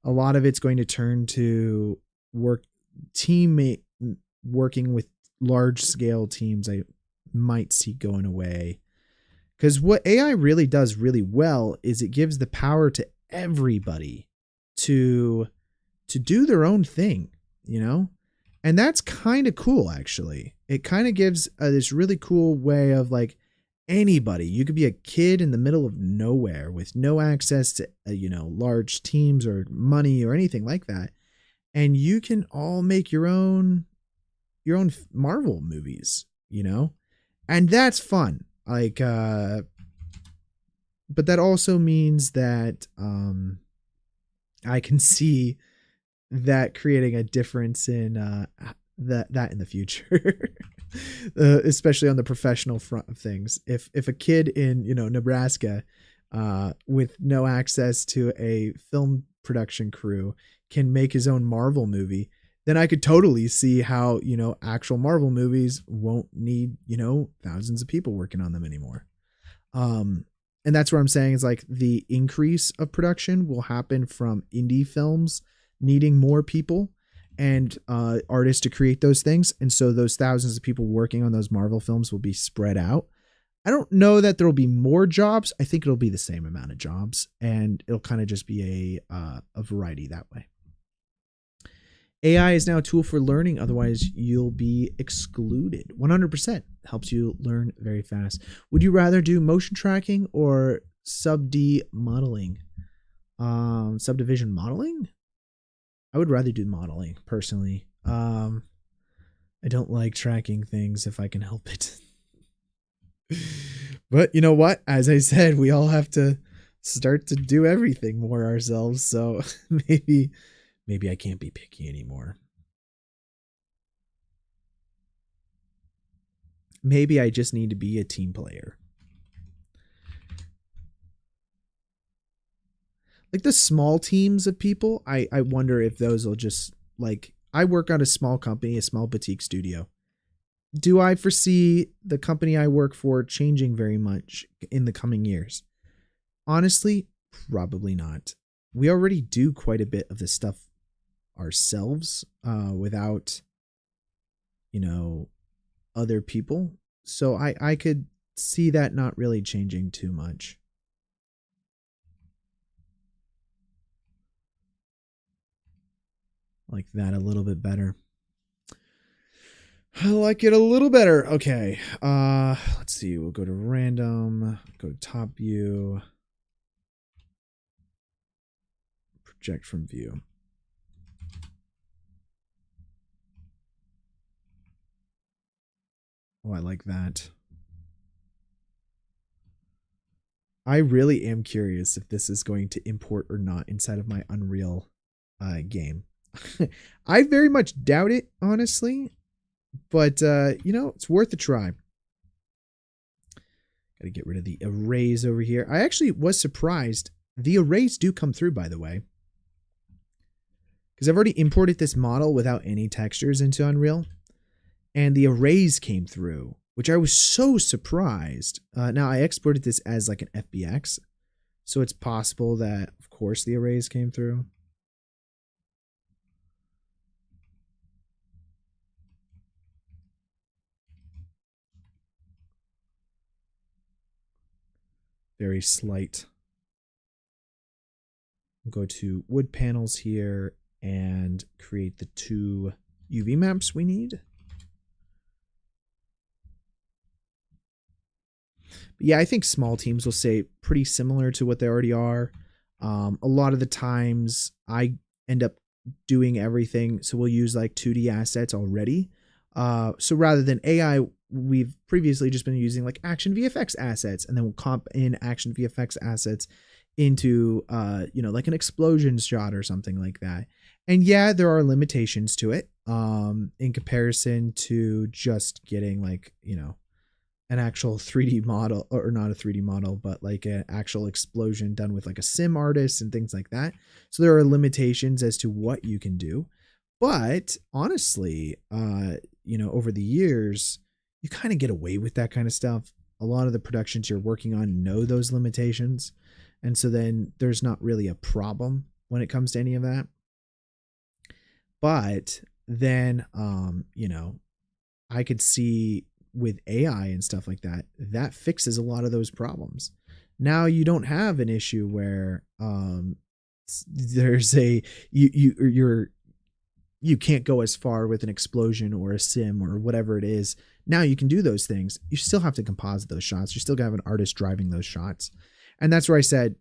a lot of it's going to turn to teammate working with large scale teams. I might see going away, because what AI really does really well is it gives the power to everybody to do their own thing, you know, and that's kind of cool. Actually, it kind of gives this really cool way of like anybody. You could be a kid in the middle of nowhere with no access to you know, large teams or money or anything like that, and you can all make your own Marvel movies, you know, and that's fun. Like, but that also means that I can see that creating a difference in that in the future, especially on the professional front of things. If a kid in, you know, Nebraska with no access to a film production crew can make his own Marvel movie, then I could totally see how, you know, actual Marvel movies won't need, you know, thousands of people working on them anymore. And that's where I'm saying is like the increase of production will happen from indie films needing more people and artists to create those things. And so those thousands of people working on those Marvel films will be spread out. I don't know that there will be more jobs. I think it'll be the same amount of jobs, and it'll kind of just be a variety that way. AI is now a tool for learning. Otherwise, you'll be excluded. 100% helps you learn very fast. Would you rather do motion tracking or sub-D modeling? Subdivision modeling? I would rather do modeling, personally. I don't like tracking things if I can help it. But you know what? As I said, we all have to start to do everything more ourselves. So maybe I can't be picky anymore. maybe I just need to be a team player. Like the small teams of people, I wonder if those will just, like, I work on a small company, a small boutique studio. Do I foresee the company I work for changing very much in the coming years? Honestly, probably not. We already do quite a bit of this stuff ourselves without, other people. So I could see that not really changing too much. Like that a little bit better. I like it a little better. Okay. Let's see. We'll go to random, go to top view, project from view. Oh, I like that. I really am curious if this is going to import or not inside of my Unreal game. I very much doubt it, honestly, but it's worth a try. Got to get rid of the arrays over here. I actually was surprised. The arrays do come through, by the way, because I've already imported this model without any textures into Unreal, and the arrays came through, which I was so surprised. Now I exported this as like an FBX, so it's possible that, of course, the arrays came through. Very slight. We'll go to wood panels here and create the 2 UV maps we need. But yeah, I think small teams will stay pretty similar to what they already are. A lot of the times I end up doing everything, so we'll use like 2D assets already. So rather than AI, we've previously just been using like action VFX assets, and then we'll comp in action VFX assets into like an explosion shot or something like that. And yeah, there are limitations to it in comparison to just getting like an actual 3D model, or not a 3D model, but like an actual explosion done with like a sim artist and things like that. So there are limitations as to what you can do. But honestly, over the years, you kind of get away with that kind of stuff. A lot of the productions you're working on know those limitations. And so then there's not really a problem when it comes to any of that. But then, I could see with AI and stuff like that, that fixes a lot of those problems. Now you don't have an issue where there's you can't go as far with an explosion or a sim or whatever it is. Now you can do those things. You still have to composite those shots. You still gotta have an artist driving those shots. And that's where I said,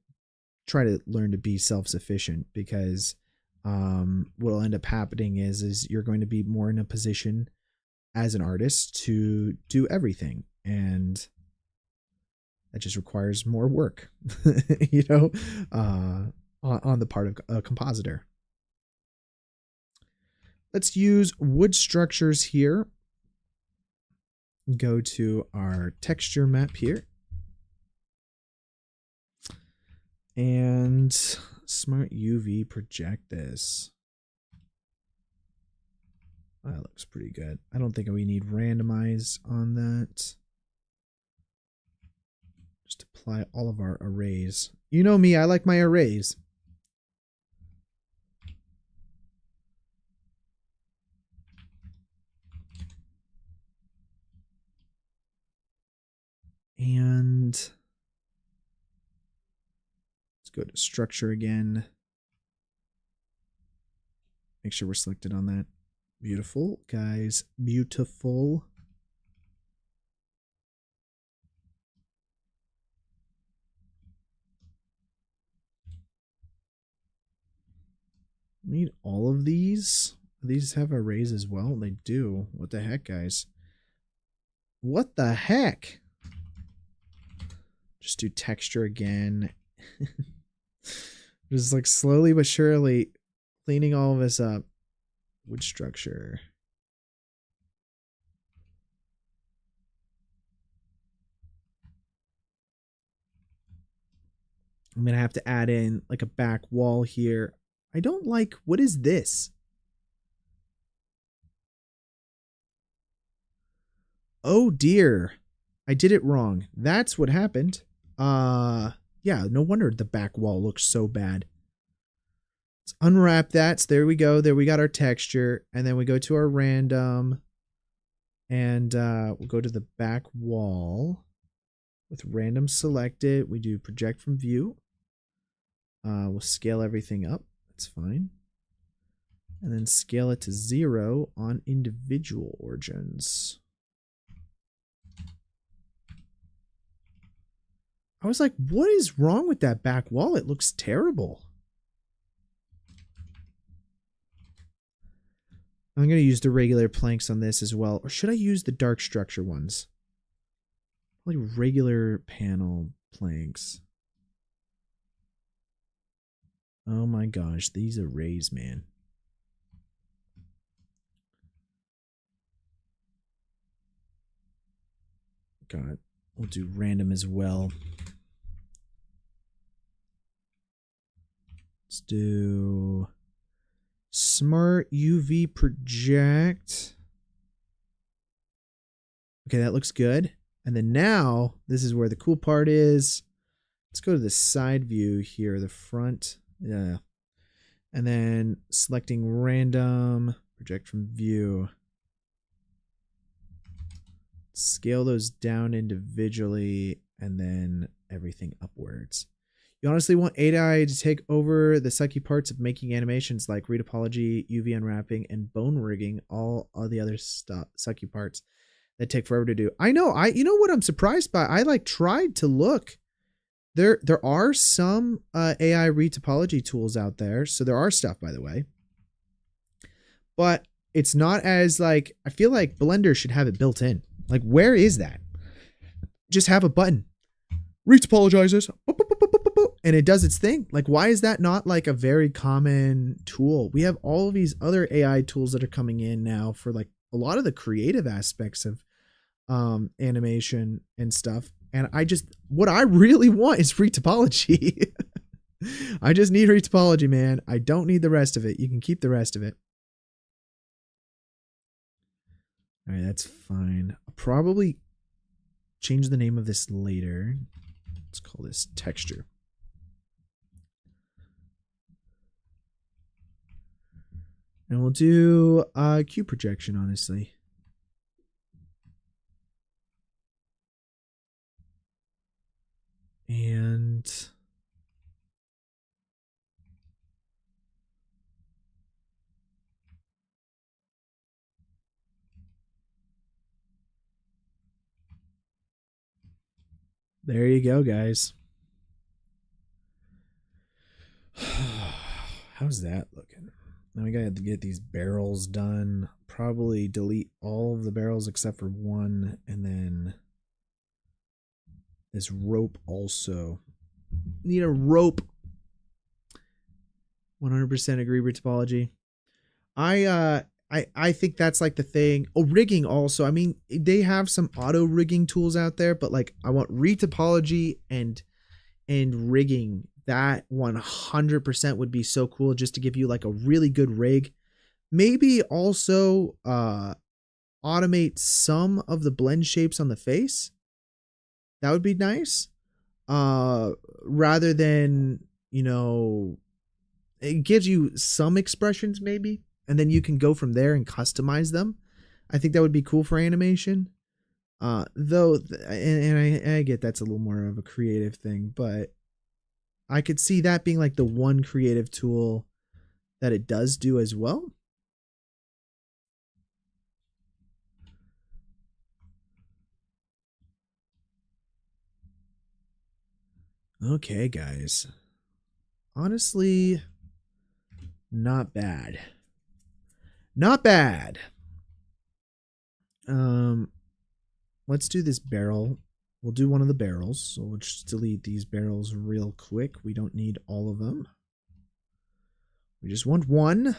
try to learn to be self-sufficient, because what'll end up happening is you're going to be more in a position as an artist to do everything. And that just requires more work, on the part of a compositor. Let's use wood structures here. Go to our texture map here. And smart UV project this. That looks pretty good. I don't think we need randomize on that. Just apply all of our arrays. You know me, I like my arrays. And let's go to structure again. Make sure we're selected on that. Beautiful, guys. Beautiful. Need all of these? These have arrays as well? They do. What the heck, guys? What the heck? Just do texture again. Just like slowly but surely cleaning all of this up. Wood structure. I'm going to have to add in like a back wall here. I don't like, what is this? Oh dear. I did it wrong. That's what happened. Yeah, no wonder the back wall looks so bad. Let's unwrap that. So there we go. There we got our texture. And then we go to our random. And we'll go to the back wall. With random selected, we do project from view. We'll scale everything up. That's fine. And then scale it to 0 on individual origins. I was like, what is wrong with that back wall? It looks terrible. I'm going to use the regular planks on this as well. Or should I use the dark structure ones? Probably regular panel planks. Oh my gosh, these arrays, man. God, we'll do random as well. Let's do smart UV project. Okay, that looks good. And then now, this is where the cool part is. Let's go to the side view here, the front. Yeah. And then selecting random, project from view. Scale those down individually and then everything upwards. You honestly want AI to take over the sucky parts of making animations like retopology, UV unwrapping, and bone rigging, all the other stuff, sucky parts that take forever to do. I know, you know what I'm surprised by? I like tried to look. There are some AI retopology tools out there. So there are stuff, by the way. But it's not as like, I feel like Blender should have it built in. Like, where is that? Just have a button. Retopologize this. And it does its thing. Like, why is that not like a very common tool? We have all of these other AI tools that are coming in now for like a lot of the creative aspects of animation and stuff. And what I really want is retopology. I just need retopology, man. I don't need the rest of it. You can keep the rest of it. All right, that's fine. I'll probably change the name of this later. Let's call this texture. And we'll do cube projection, honestly. And there you go, guys. How's that looking? Now we gotta get these barrels done. Probably delete all of the barrels except for one, and then this rope also. Need a rope. 100% agree with topology. I think that's like the thing. Oh, rigging also. I mean, they have some auto rigging tools out there, but like I want retopology and rigging. That 100% would be so cool, just to give you like a really good rig. Maybe also automate some of the blend shapes on the face. That would be nice. Rather than, you know, it gives you some expressions maybe, and then you can go from there and customize them. I think that would be cool for animation. Though, and I get that's a little more of a creative thing, but I could see that being like the one creative tool that it does do as well. Okay, guys. Honestly, not bad. Not bad. Let's do this barrel. We'll do one of the barrels. So we'll just delete these barrels real quick. We don't need all of them. We just want one.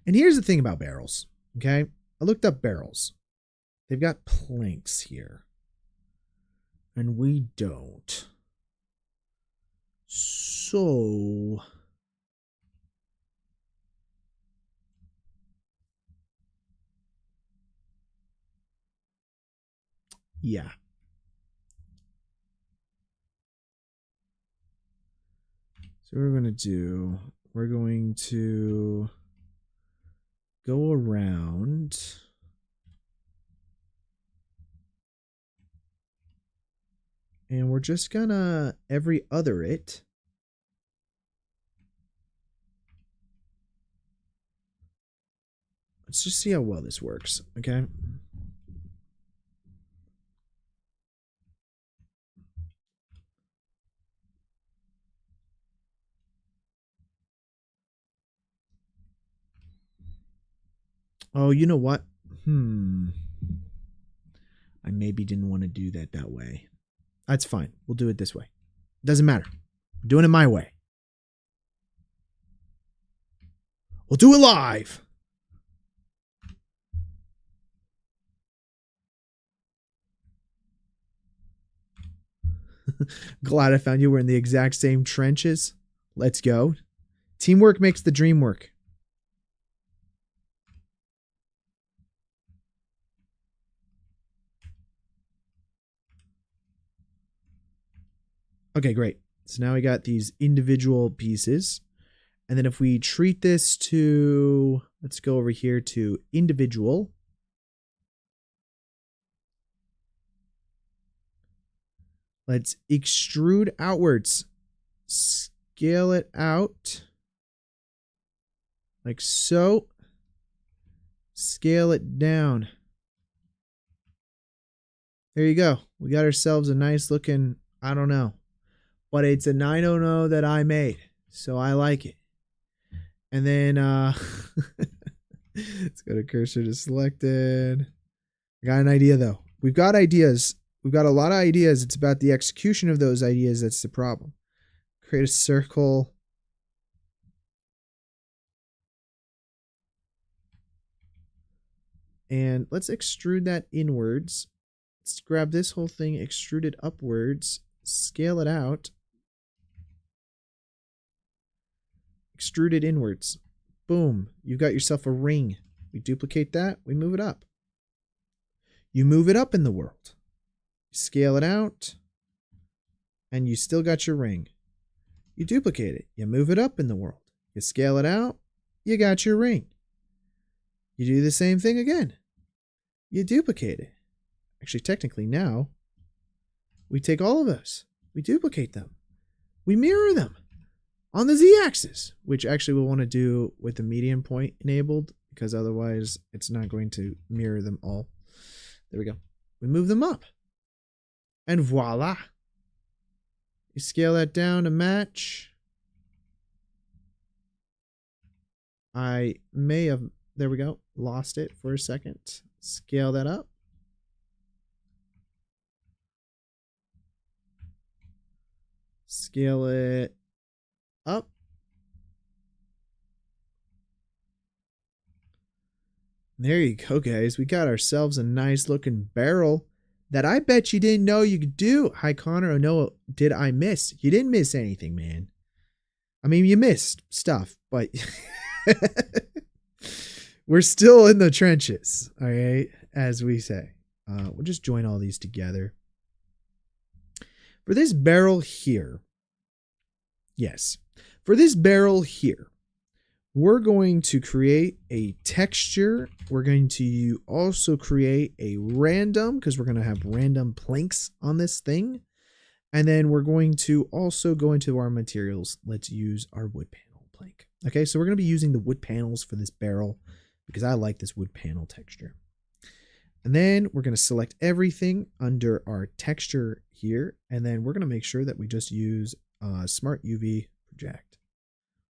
And here's the thing about barrels. Okay. I looked up barrels. They've got planks here. And we don't. So yeah. So we're going to go around and we're just gonna every other it. Let's just see how well this works, okay? Oh, you know what? I maybe didn't want to do that way. That's fine. We'll do it this way. Doesn't matter. I'm doing it my way. We'll do it live. Glad I found you. We're in the exact same trenches. Let's go. Teamwork makes the dream work. Okay, great. So now we got these individual pieces. And then if we treat this to, let's go over here to individual. Let's extrude outwards. Scale it out. Like so. Scale it down. There you go. We got ourselves a nice looking, I don't know. But it's a 900 that I made. So I like it. And then let's go to cursor to selected. I got an idea though. We've got ideas. We've got a lot of ideas. It's about the execution of those ideas that's the problem. Create a circle. And let's extrude that inwards. Let's grab this whole thing, extrude it upwards, scale it out. Extrude it inwards. Boom. You've got yourself a ring. We duplicate that. We move it up. You move it up in the world. Scale it out. And you still got your ring. You duplicate it. You move it up in the world. You scale it out. You got your ring. You do the same thing again. You duplicate it. Actually, technically now, we take all of those. We duplicate them. We mirror them on the z-axis, which actually we'll want to do with the median point enabled because otherwise it's not going to mirror them all. There we go. We move them up. And voila. You scale that down to match. I may have, there we go, lost it for a second. Scale that up. Scale it up. There you go, guys. We got ourselves a nice looking barrel that I bet you didn't know you could do. Hi, Connor. Oh, no, did I miss? You didn't miss anything, man. I mean, you missed stuff, but we're still in the trenches, all right, as we say. We'll just join all these together. For this barrel here, yes, for this barrel here, we're going to create a texture. We're going to also create a random because we're going to have random planks on this thing. And then we're going to also go into our materials. Let's use our wood panel plank. Okay, so we're going to be using the wood panels for this barrel because I like this wood panel texture. And then we're going to select everything under our texture here. And then we're going to make sure that we just use Smart UV Project.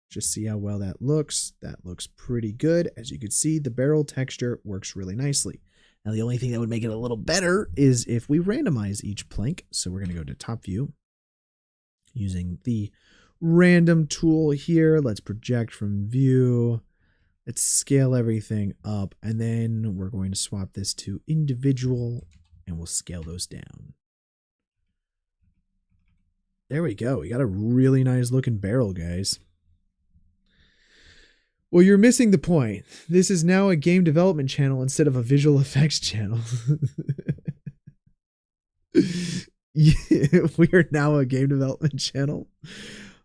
Just see how well that looks. That looks pretty good. As you can see, the barrel texture works really nicely. Now, the only thing that would make it a little better is if we randomize each plank. So we're going to go to top view using the random tool here. Let's project from view. Let's scale everything up. And then we're going to swap this to individual and we'll scale those down. There we go. We got a really nice looking barrel, guys. Well, you're missing the point. This is now a game development channel instead of a visual effects channel. Yeah, we are now a game development channel.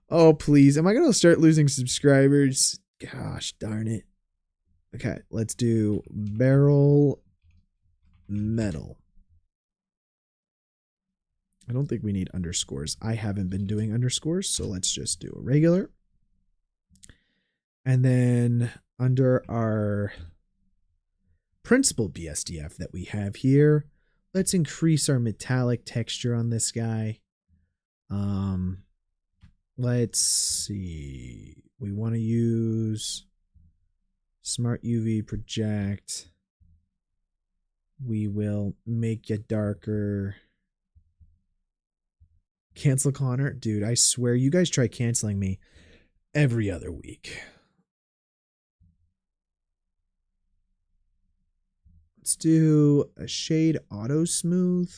Oh, please. Am I going to start losing subscribers? Gosh darn it. Okay, let's do barrel metal. I don't think we need underscores. I haven't been doing underscores, so let's just do a regular. And then under our principal BSDF that we have here, let's increase our metallic texture on this guy. Let's see. We want to use Smart UV project. We will make you darker. Cancel Connor. Dude, I swear you guys try canceling me every other week. Let's do a shade auto smooth.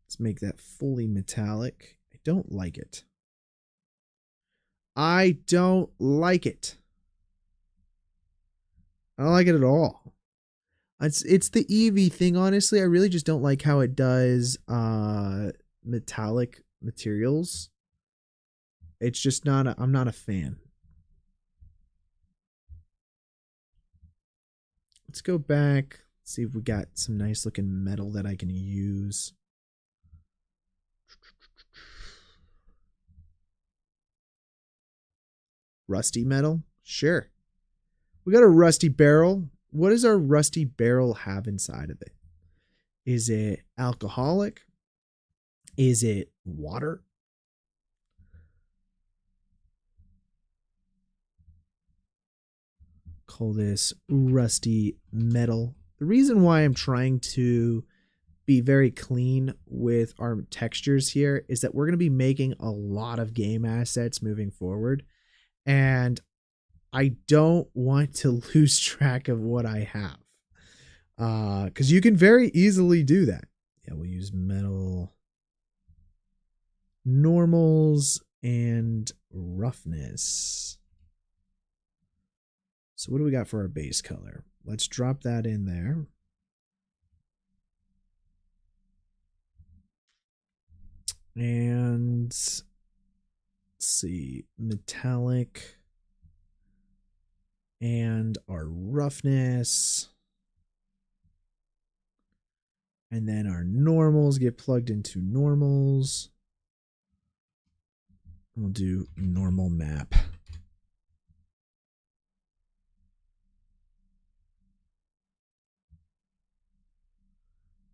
Let's make that fully metallic. I don't like it. I don't like it. I don't like it at all. It's the Eevee thing, honestly. I really just don't like how it does metallic materials. It's just not I'm not a fan. Let's go back. See if we got some nice looking metal that I can use. Rusty metal? Sure. We got a rusty barrel. What does our rusty barrel have inside of it? Is it alcoholic? Is it water? Call this rusty metal. The reason why I'm trying to be very clean with our textures here is that we're going to be making a lot of game assets moving forward. And I don't want to lose track of what I have. Because you can very easily do that. Yeah, we'll use metal, normals, and roughness. So what do we got for our base color? Let's drop that in there. And let's see, metallic and our roughness. And then our normals get plugged into normals. We'll do normal map.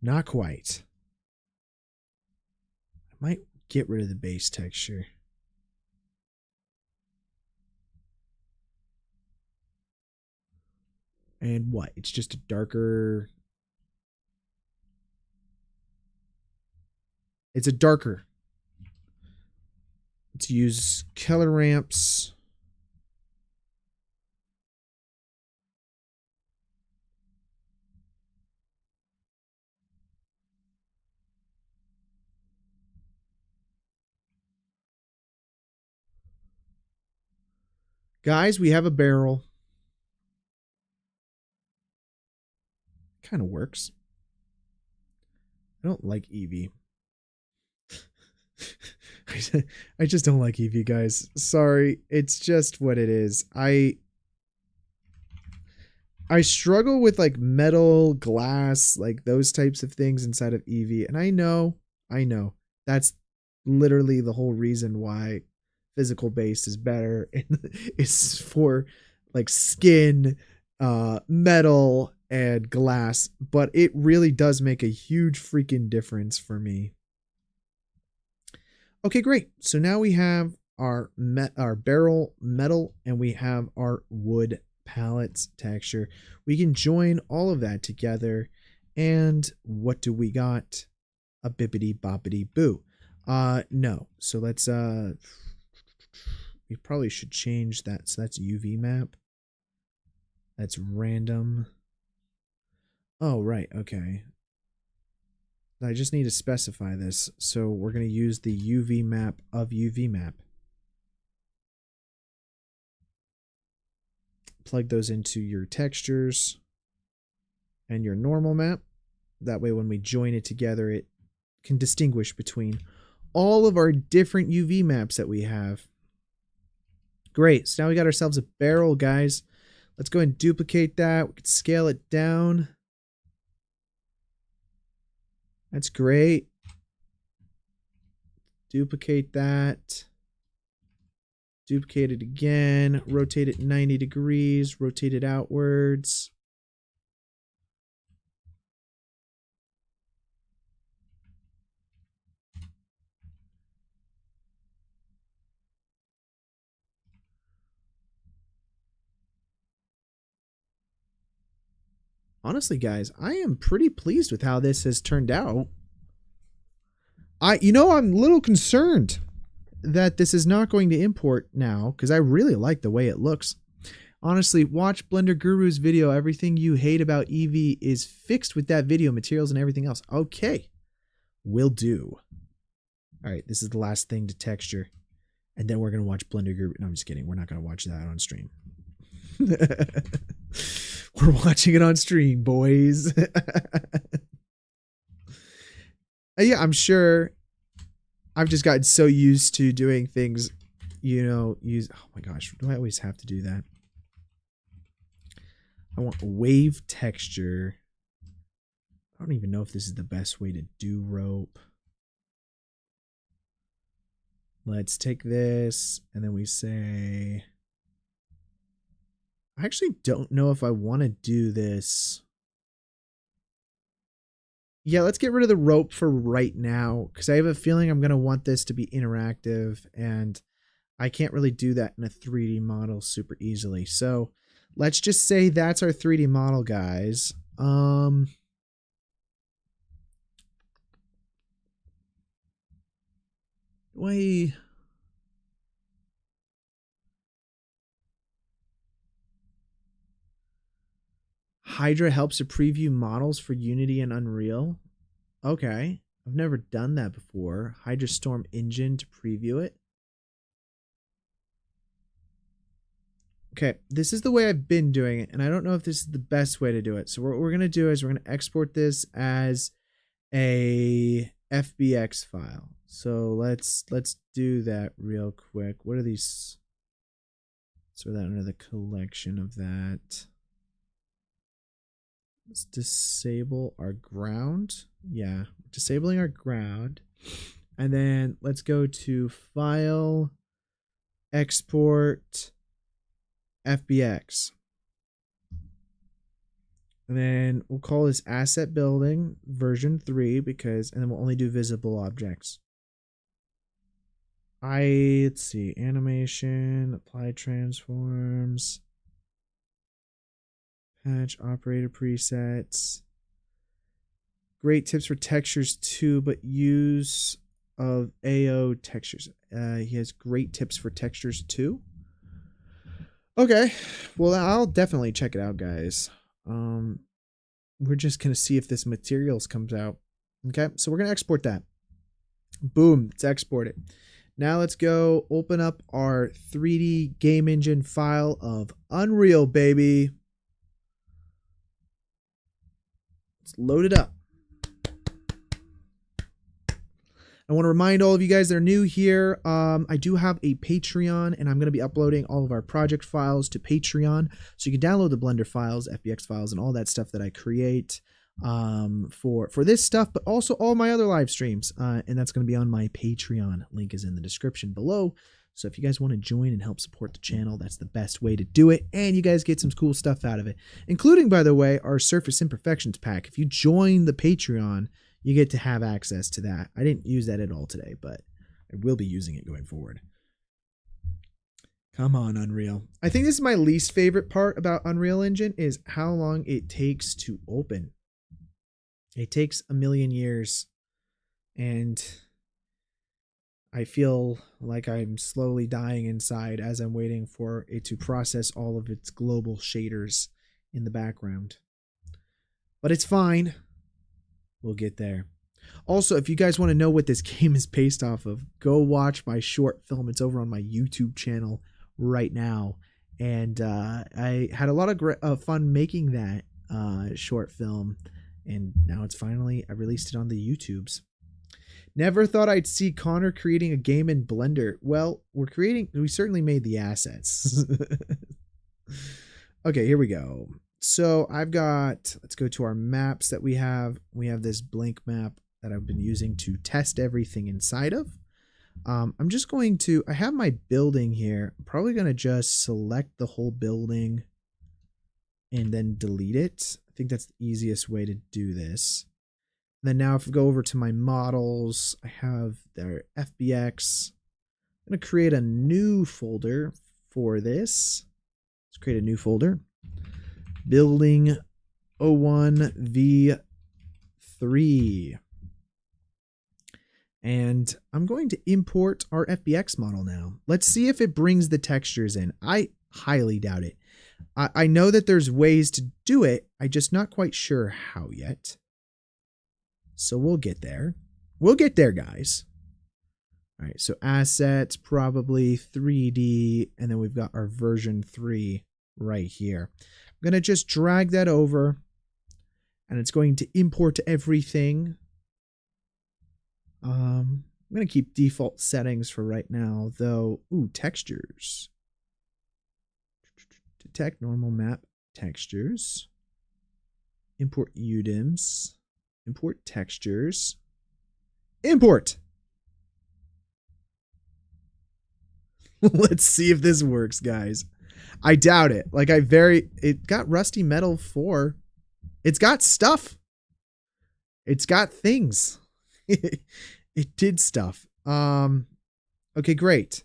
Not quite. I might get rid of the base texture. And what? It's just a darker... It's a darker. Let's use color ramps. Guys, we have a barrel. Kind of works. I don't like Eevee. I just don't like Eevee, guys. Sorry. It's just what it is. I struggle with like metal, glass, like those types of things inside of Eevee. And I know. That's literally the whole reason why physical base is better. It's for like skin, metal, and glass. But it really does make a huge freaking difference for me. Okay, great. So now we have our barrel metal and we have our wood pallets texture. We can join all of that together. And what do we got? A bippity boppity boo. No. So let's we probably should change that. So that's UV map. That's random. Oh, right. Okay. I just need to specify this. So we're going to use the UV map of UV map. Plug those into your textures and your normal map. That way when we join it together, it can distinguish between all of our different UV maps that we have. Great. So now we got ourselves a barrel, guys. Let's go and duplicate that. We can scale it down. That's great. Duplicate that. Duplicate it again. Rotate it 90 degrees. Rotate it outwards. Honestly, guys, I am pretty pleased with how this has turned out. I'm a little concerned that this is not going to import now because I really like the way it looks. Honestly, watch Blender Guru's video. Everything you hate about Eevee is fixed with that video, materials and everything else. Okay, will do. All right, this is the last thing to texture. And then we're going to watch Blender Guru. No, I'm just kidding. We're not going to watch that on stream. We're watching it on stream, boys. Yeah, I'm sure I've just gotten so used to doing things, oh my gosh, do I always have to do that? I want wave texture. I don't even know if this is the best way to do rope. Let's take this and then we say, I actually don't know if I want to do this. Yeah, let's get rid of the rope for right now because I have a feeling I'm going to want this to be interactive and I can't really do that in a 3D model super easily. So let's just say that's our 3D model, guys. Hydra helps to preview models for Unity and Unreal. Okay, I've never done that before. Hydra Storm Engine to preview it. Okay, this is the way I've been doing it, and I don't know if this is the best way to do it. So what we're going to do is we're going to export this as a FBX file. So let's do that real quick. What are these? Let's throw that under the collection of that. Let's disable our ground. Yeah, disabling our ground. And then let's go to File, Export, FBX. And then we'll call this Asset Building version 3 and then we'll only do visible objects. Let's see, animation, apply transforms. Patch operator presets. Great tips for textures too, but use of AO textures. He has great tips for textures too. Okay, well, I'll definitely check it out, guys. We're just gonna see if this materials comes out. Okay, so we're gonna export that. Boom, it's exported. Now let's go open up our 3D game engine file of Unreal, baby. Load it up. I want to remind all of you guys that are new here, I do have a Patreon and I'm going to be uploading all of our project files to Patreon. So you can download the Blender files, FBX files, and all that stuff that I create for this stuff, but also all my other live streams. And that's going to be on my Patreon. Link is in the description below. So if you guys want to join and help support the channel, that's the best way to do it. And you guys get some cool stuff out of it, including, by the way, our Surface Imperfections pack. If you join the Patreon, you get to have access to that. I didn't use that at all today, but I will be using it going forward. Come on, Unreal. I think this is my least favorite part about Unreal Engine is how long it takes to open. It takes a million years, and I feel like I'm slowly dying inside as I'm waiting for it to process all of its global shaders in the background. but it's fine. We'll get there. Also, if you guys want to know what this game is based off of, go watch my short film. It's over on my YouTube channel right now. And I had a lot of fun making that short film. And now it's finally, I released it on the YouTubes. Never thought I'd see Connor creating a game in Blender. Well, we certainly made the assets. Okay, here we go. So let's go to our maps that we have. We have this blank map that I've been using to test everything inside of. I'm just going to, I have my building here. I'm probably going to just select the whole building and then delete it. I think that's the easiest way to do this. And then now if I go over to my models, I have their FBX. I'm going to create a new folder for this. Let's create a new folder. Building 01 V3. And I'm going to import our FBX model now. Let's see if it brings the textures in. I highly doubt it. I know that there's ways to do it. I'm just not quite sure how yet. So we'll get there. We'll get there, guys. All right, so assets, probably 3D, and then we've got our version 3 right here. I'm going to just drag that over, and it's going to import everything. I'm going to keep default settings for right now, though. Ooh, textures. Detect normal map textures. Import UDIMs. Import textures. Import! Let's see if this works, guys. I doubt it. Like, it got Rusty Metal 4. It's got stuff. It's got things. It did stuff. Okay, great.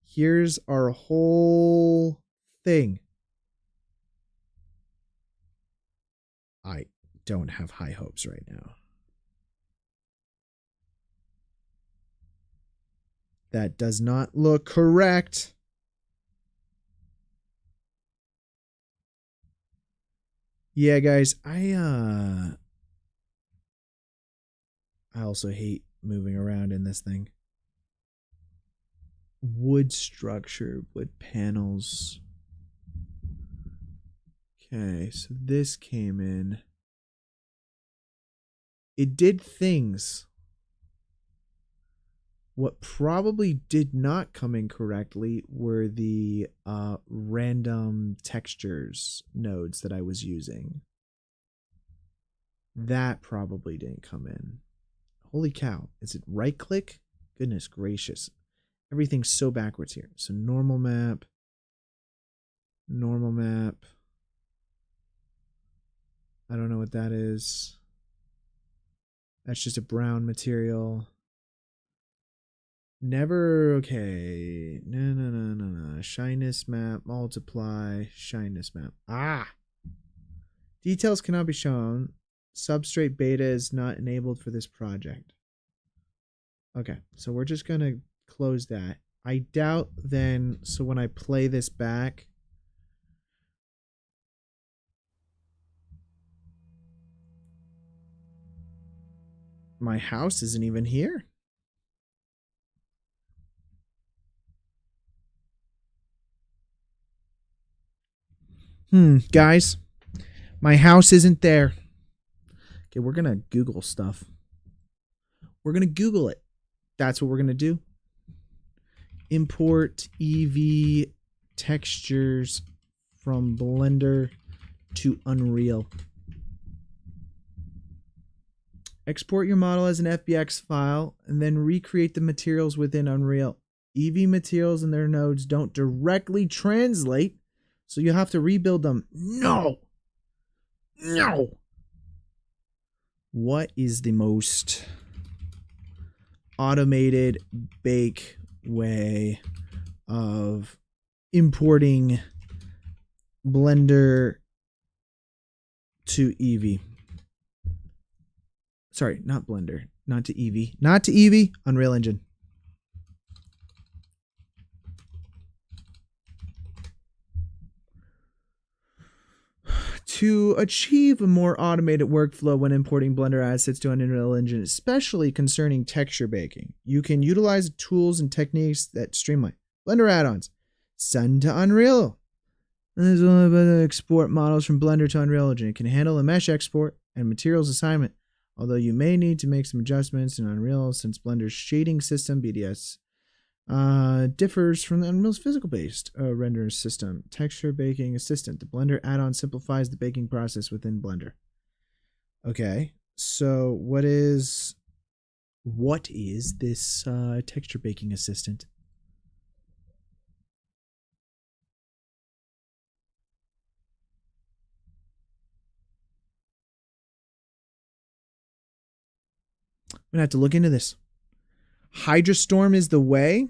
Here's our whole thing. I don't have high hopes right now. That does not look correct. Yeah, guys, I also hate moving around in this thing. Wood structure, wood panels. Okay, so this came in. It did things. What probably did not come in correctly were the random textures nodes that I was using. That probably didn't come in. Holy cow. Is it right click? Goodness gracious. Everything's so backwards here. So normal map. Normal map. I don't know what that is. That's just a brown material. Never, okay. No. Shyness map, multiply, shyness map. Ah! Details cannot be shown. Substrate beta is not enabled for this project. Okay, so we're just gonna close that. I doubt then, so when I play this back, my house isn't even here. Guys, my house isn't there. Okay, we're gonna Google stuff. We're gonna Google it. That's what we're gonna do. Import EV textures from Blender to Unreal. Export your model as an FBX file and then recreate the materials within Unreal. EV materials and their nodes don't directly translate, so you have to rebuild them. No! What is the most automated bake way of importing Blender to Eevee? Sorry, not Blender, not to Eevee. Not to Eevee, Unreal Engine. To achieve a more automated workflow when importing Blender assets to an Unreal Engine, especially concerning texture baking, you can utilize tools and techniques that streamline Blender add-ons. Send to Unreal. There's only way to export models from Blender to Unreal Engine. It can handle a mesh export and materials assignment, although you may need to make some adjustments in Unreal since Blender's shading system, BDS, differs from the Unreal's physical-based render system. Texture Baking Assistant. The Blender add-on simplifies the baking process within Blender. Okay, so what is this Texture Baking Assistant? I'm gonna have to look into this. Hydrastorm is the way.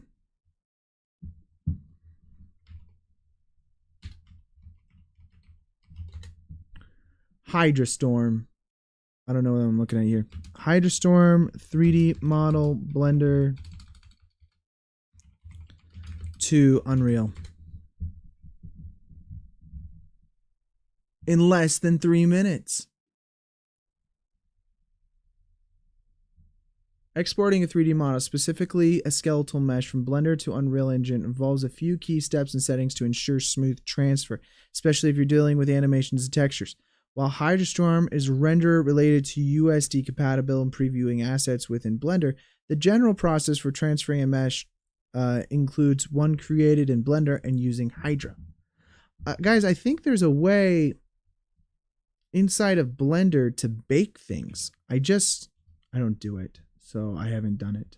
Hydrastorm. I don't know what I'm looking at here. Hydrastorm 3D model Blender to Unreal. In less than 3 minutes. Exporting a 3D model, specifically a skeletal mesh from Blender to Unreal Engine, involves a few key steps and settings to ensure smooth transfer, especially if you're dealing with animations and textures. While Hydrastorm is render related to USD compatible and previewing assets within Blender, the general process for transferring a mesh includes one created in Blender and using Hydra. Guys, I think there's a way inside of Blender to bake things. I don't do it. So I haven't done it.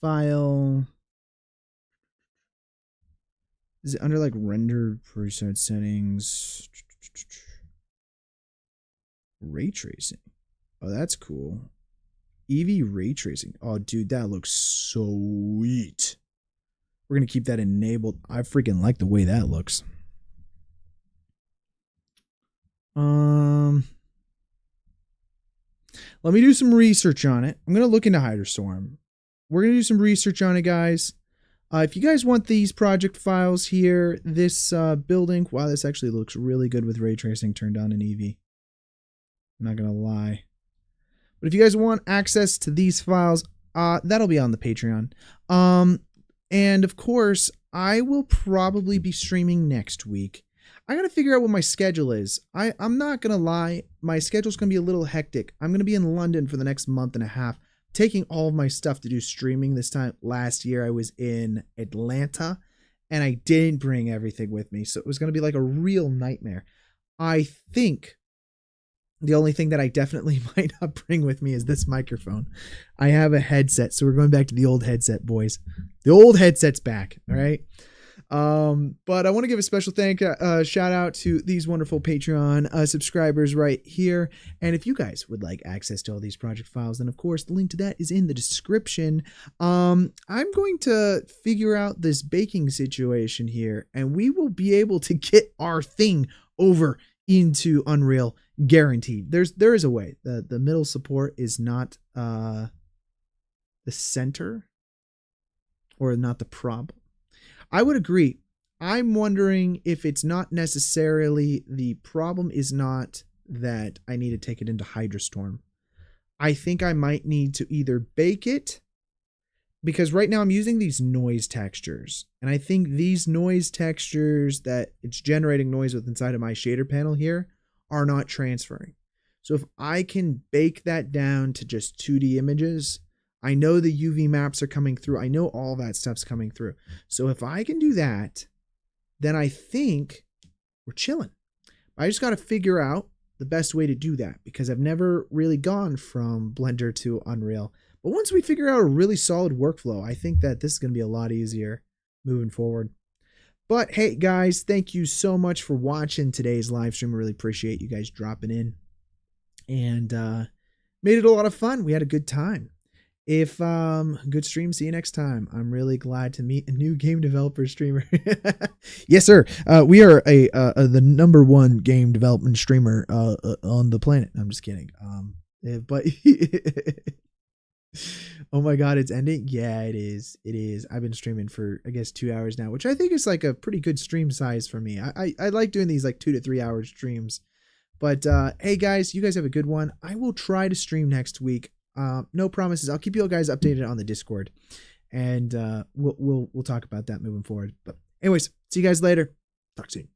File. Is it under like render preset settings? Ray tracing. Oh, that's cool. Eevee ray tracing. Oh, dude, that looks sweet. We're going to keep that enabled. I freaking like the way that looks. Let me do some research on it. I'm going to look into Hydrastorm. We're going to do some research on it, guys. If you guys want these project files here, this building, wow, this actually looks really good with ray tracing turned on in Eevee. I'm not going to lie. But if you guys want access to these files, that'll be on the Patreon. And of course, I will probably be streaming next week. I got to figure out what my schedule is. I'm not going to lie. My schedule's going to be a little hectic. I'm going to be in London for the next month and a half, taking all of my stuff to do streaming this time. Last year, I was in Atlanta, and I didn't bring everything with me. So it was going to be like a real nightmare. I think the only thing that I definitely might not bring with me is this microphone. I have a headset, so we're going back to the old headset, boys. The old headset's back, all right? But I want to give a special shout out to these wonderful Patreon subscribers right here. And if you guys would like access to all these project files, then of course the link to that is in the description. I'm going to figure out this baking situation here, and we will be able to get our thing over into Unreal, guaranteed. There is a way. The middle support is not the center, or not the problem. I would agree. I'm wondering if it's not necessarily the problem is not that I need to take it into Hydrastorm. I think I might need to either bake it, because right now I'm using these noise textures, and I think these noise textures that it's generating noise with inside of my shader panel here are not transferring. So if I can bake that down to just 2D images, I know the UV maps are coming through. I know all that stuff's coming through. So if I can do that, then I think we're chilling. I just got to figure out the best way to do that, because I've never really gone from Blender to Unreal. But once we figure out a really solid workflow, I think that this is going to be a lot easier moving forward. But hey, guys, thank you so much for watching today's live stream. I really appreciate you guys dropping in, and made it a lot of fun. We had a good time. If good stream, see you next time. I'm really glad to meet a new game developer streamer. Yes, sir. We are the #1 game development streamer on the planet. I'm just kidding. But oh my god, it's ending. Yeah, it is. It is. I've been streaming for I guess 2 hours now, which I think is like a pretty good stream size for me. I like doing these like 2 to 3 hour streams. But hey guys, you guys have a good one. I will try to stream next week. No promises. I'll keep you guys updated on the Discord, and we'll talk about that moving forward. But anyways, see you guys later. Talk soon.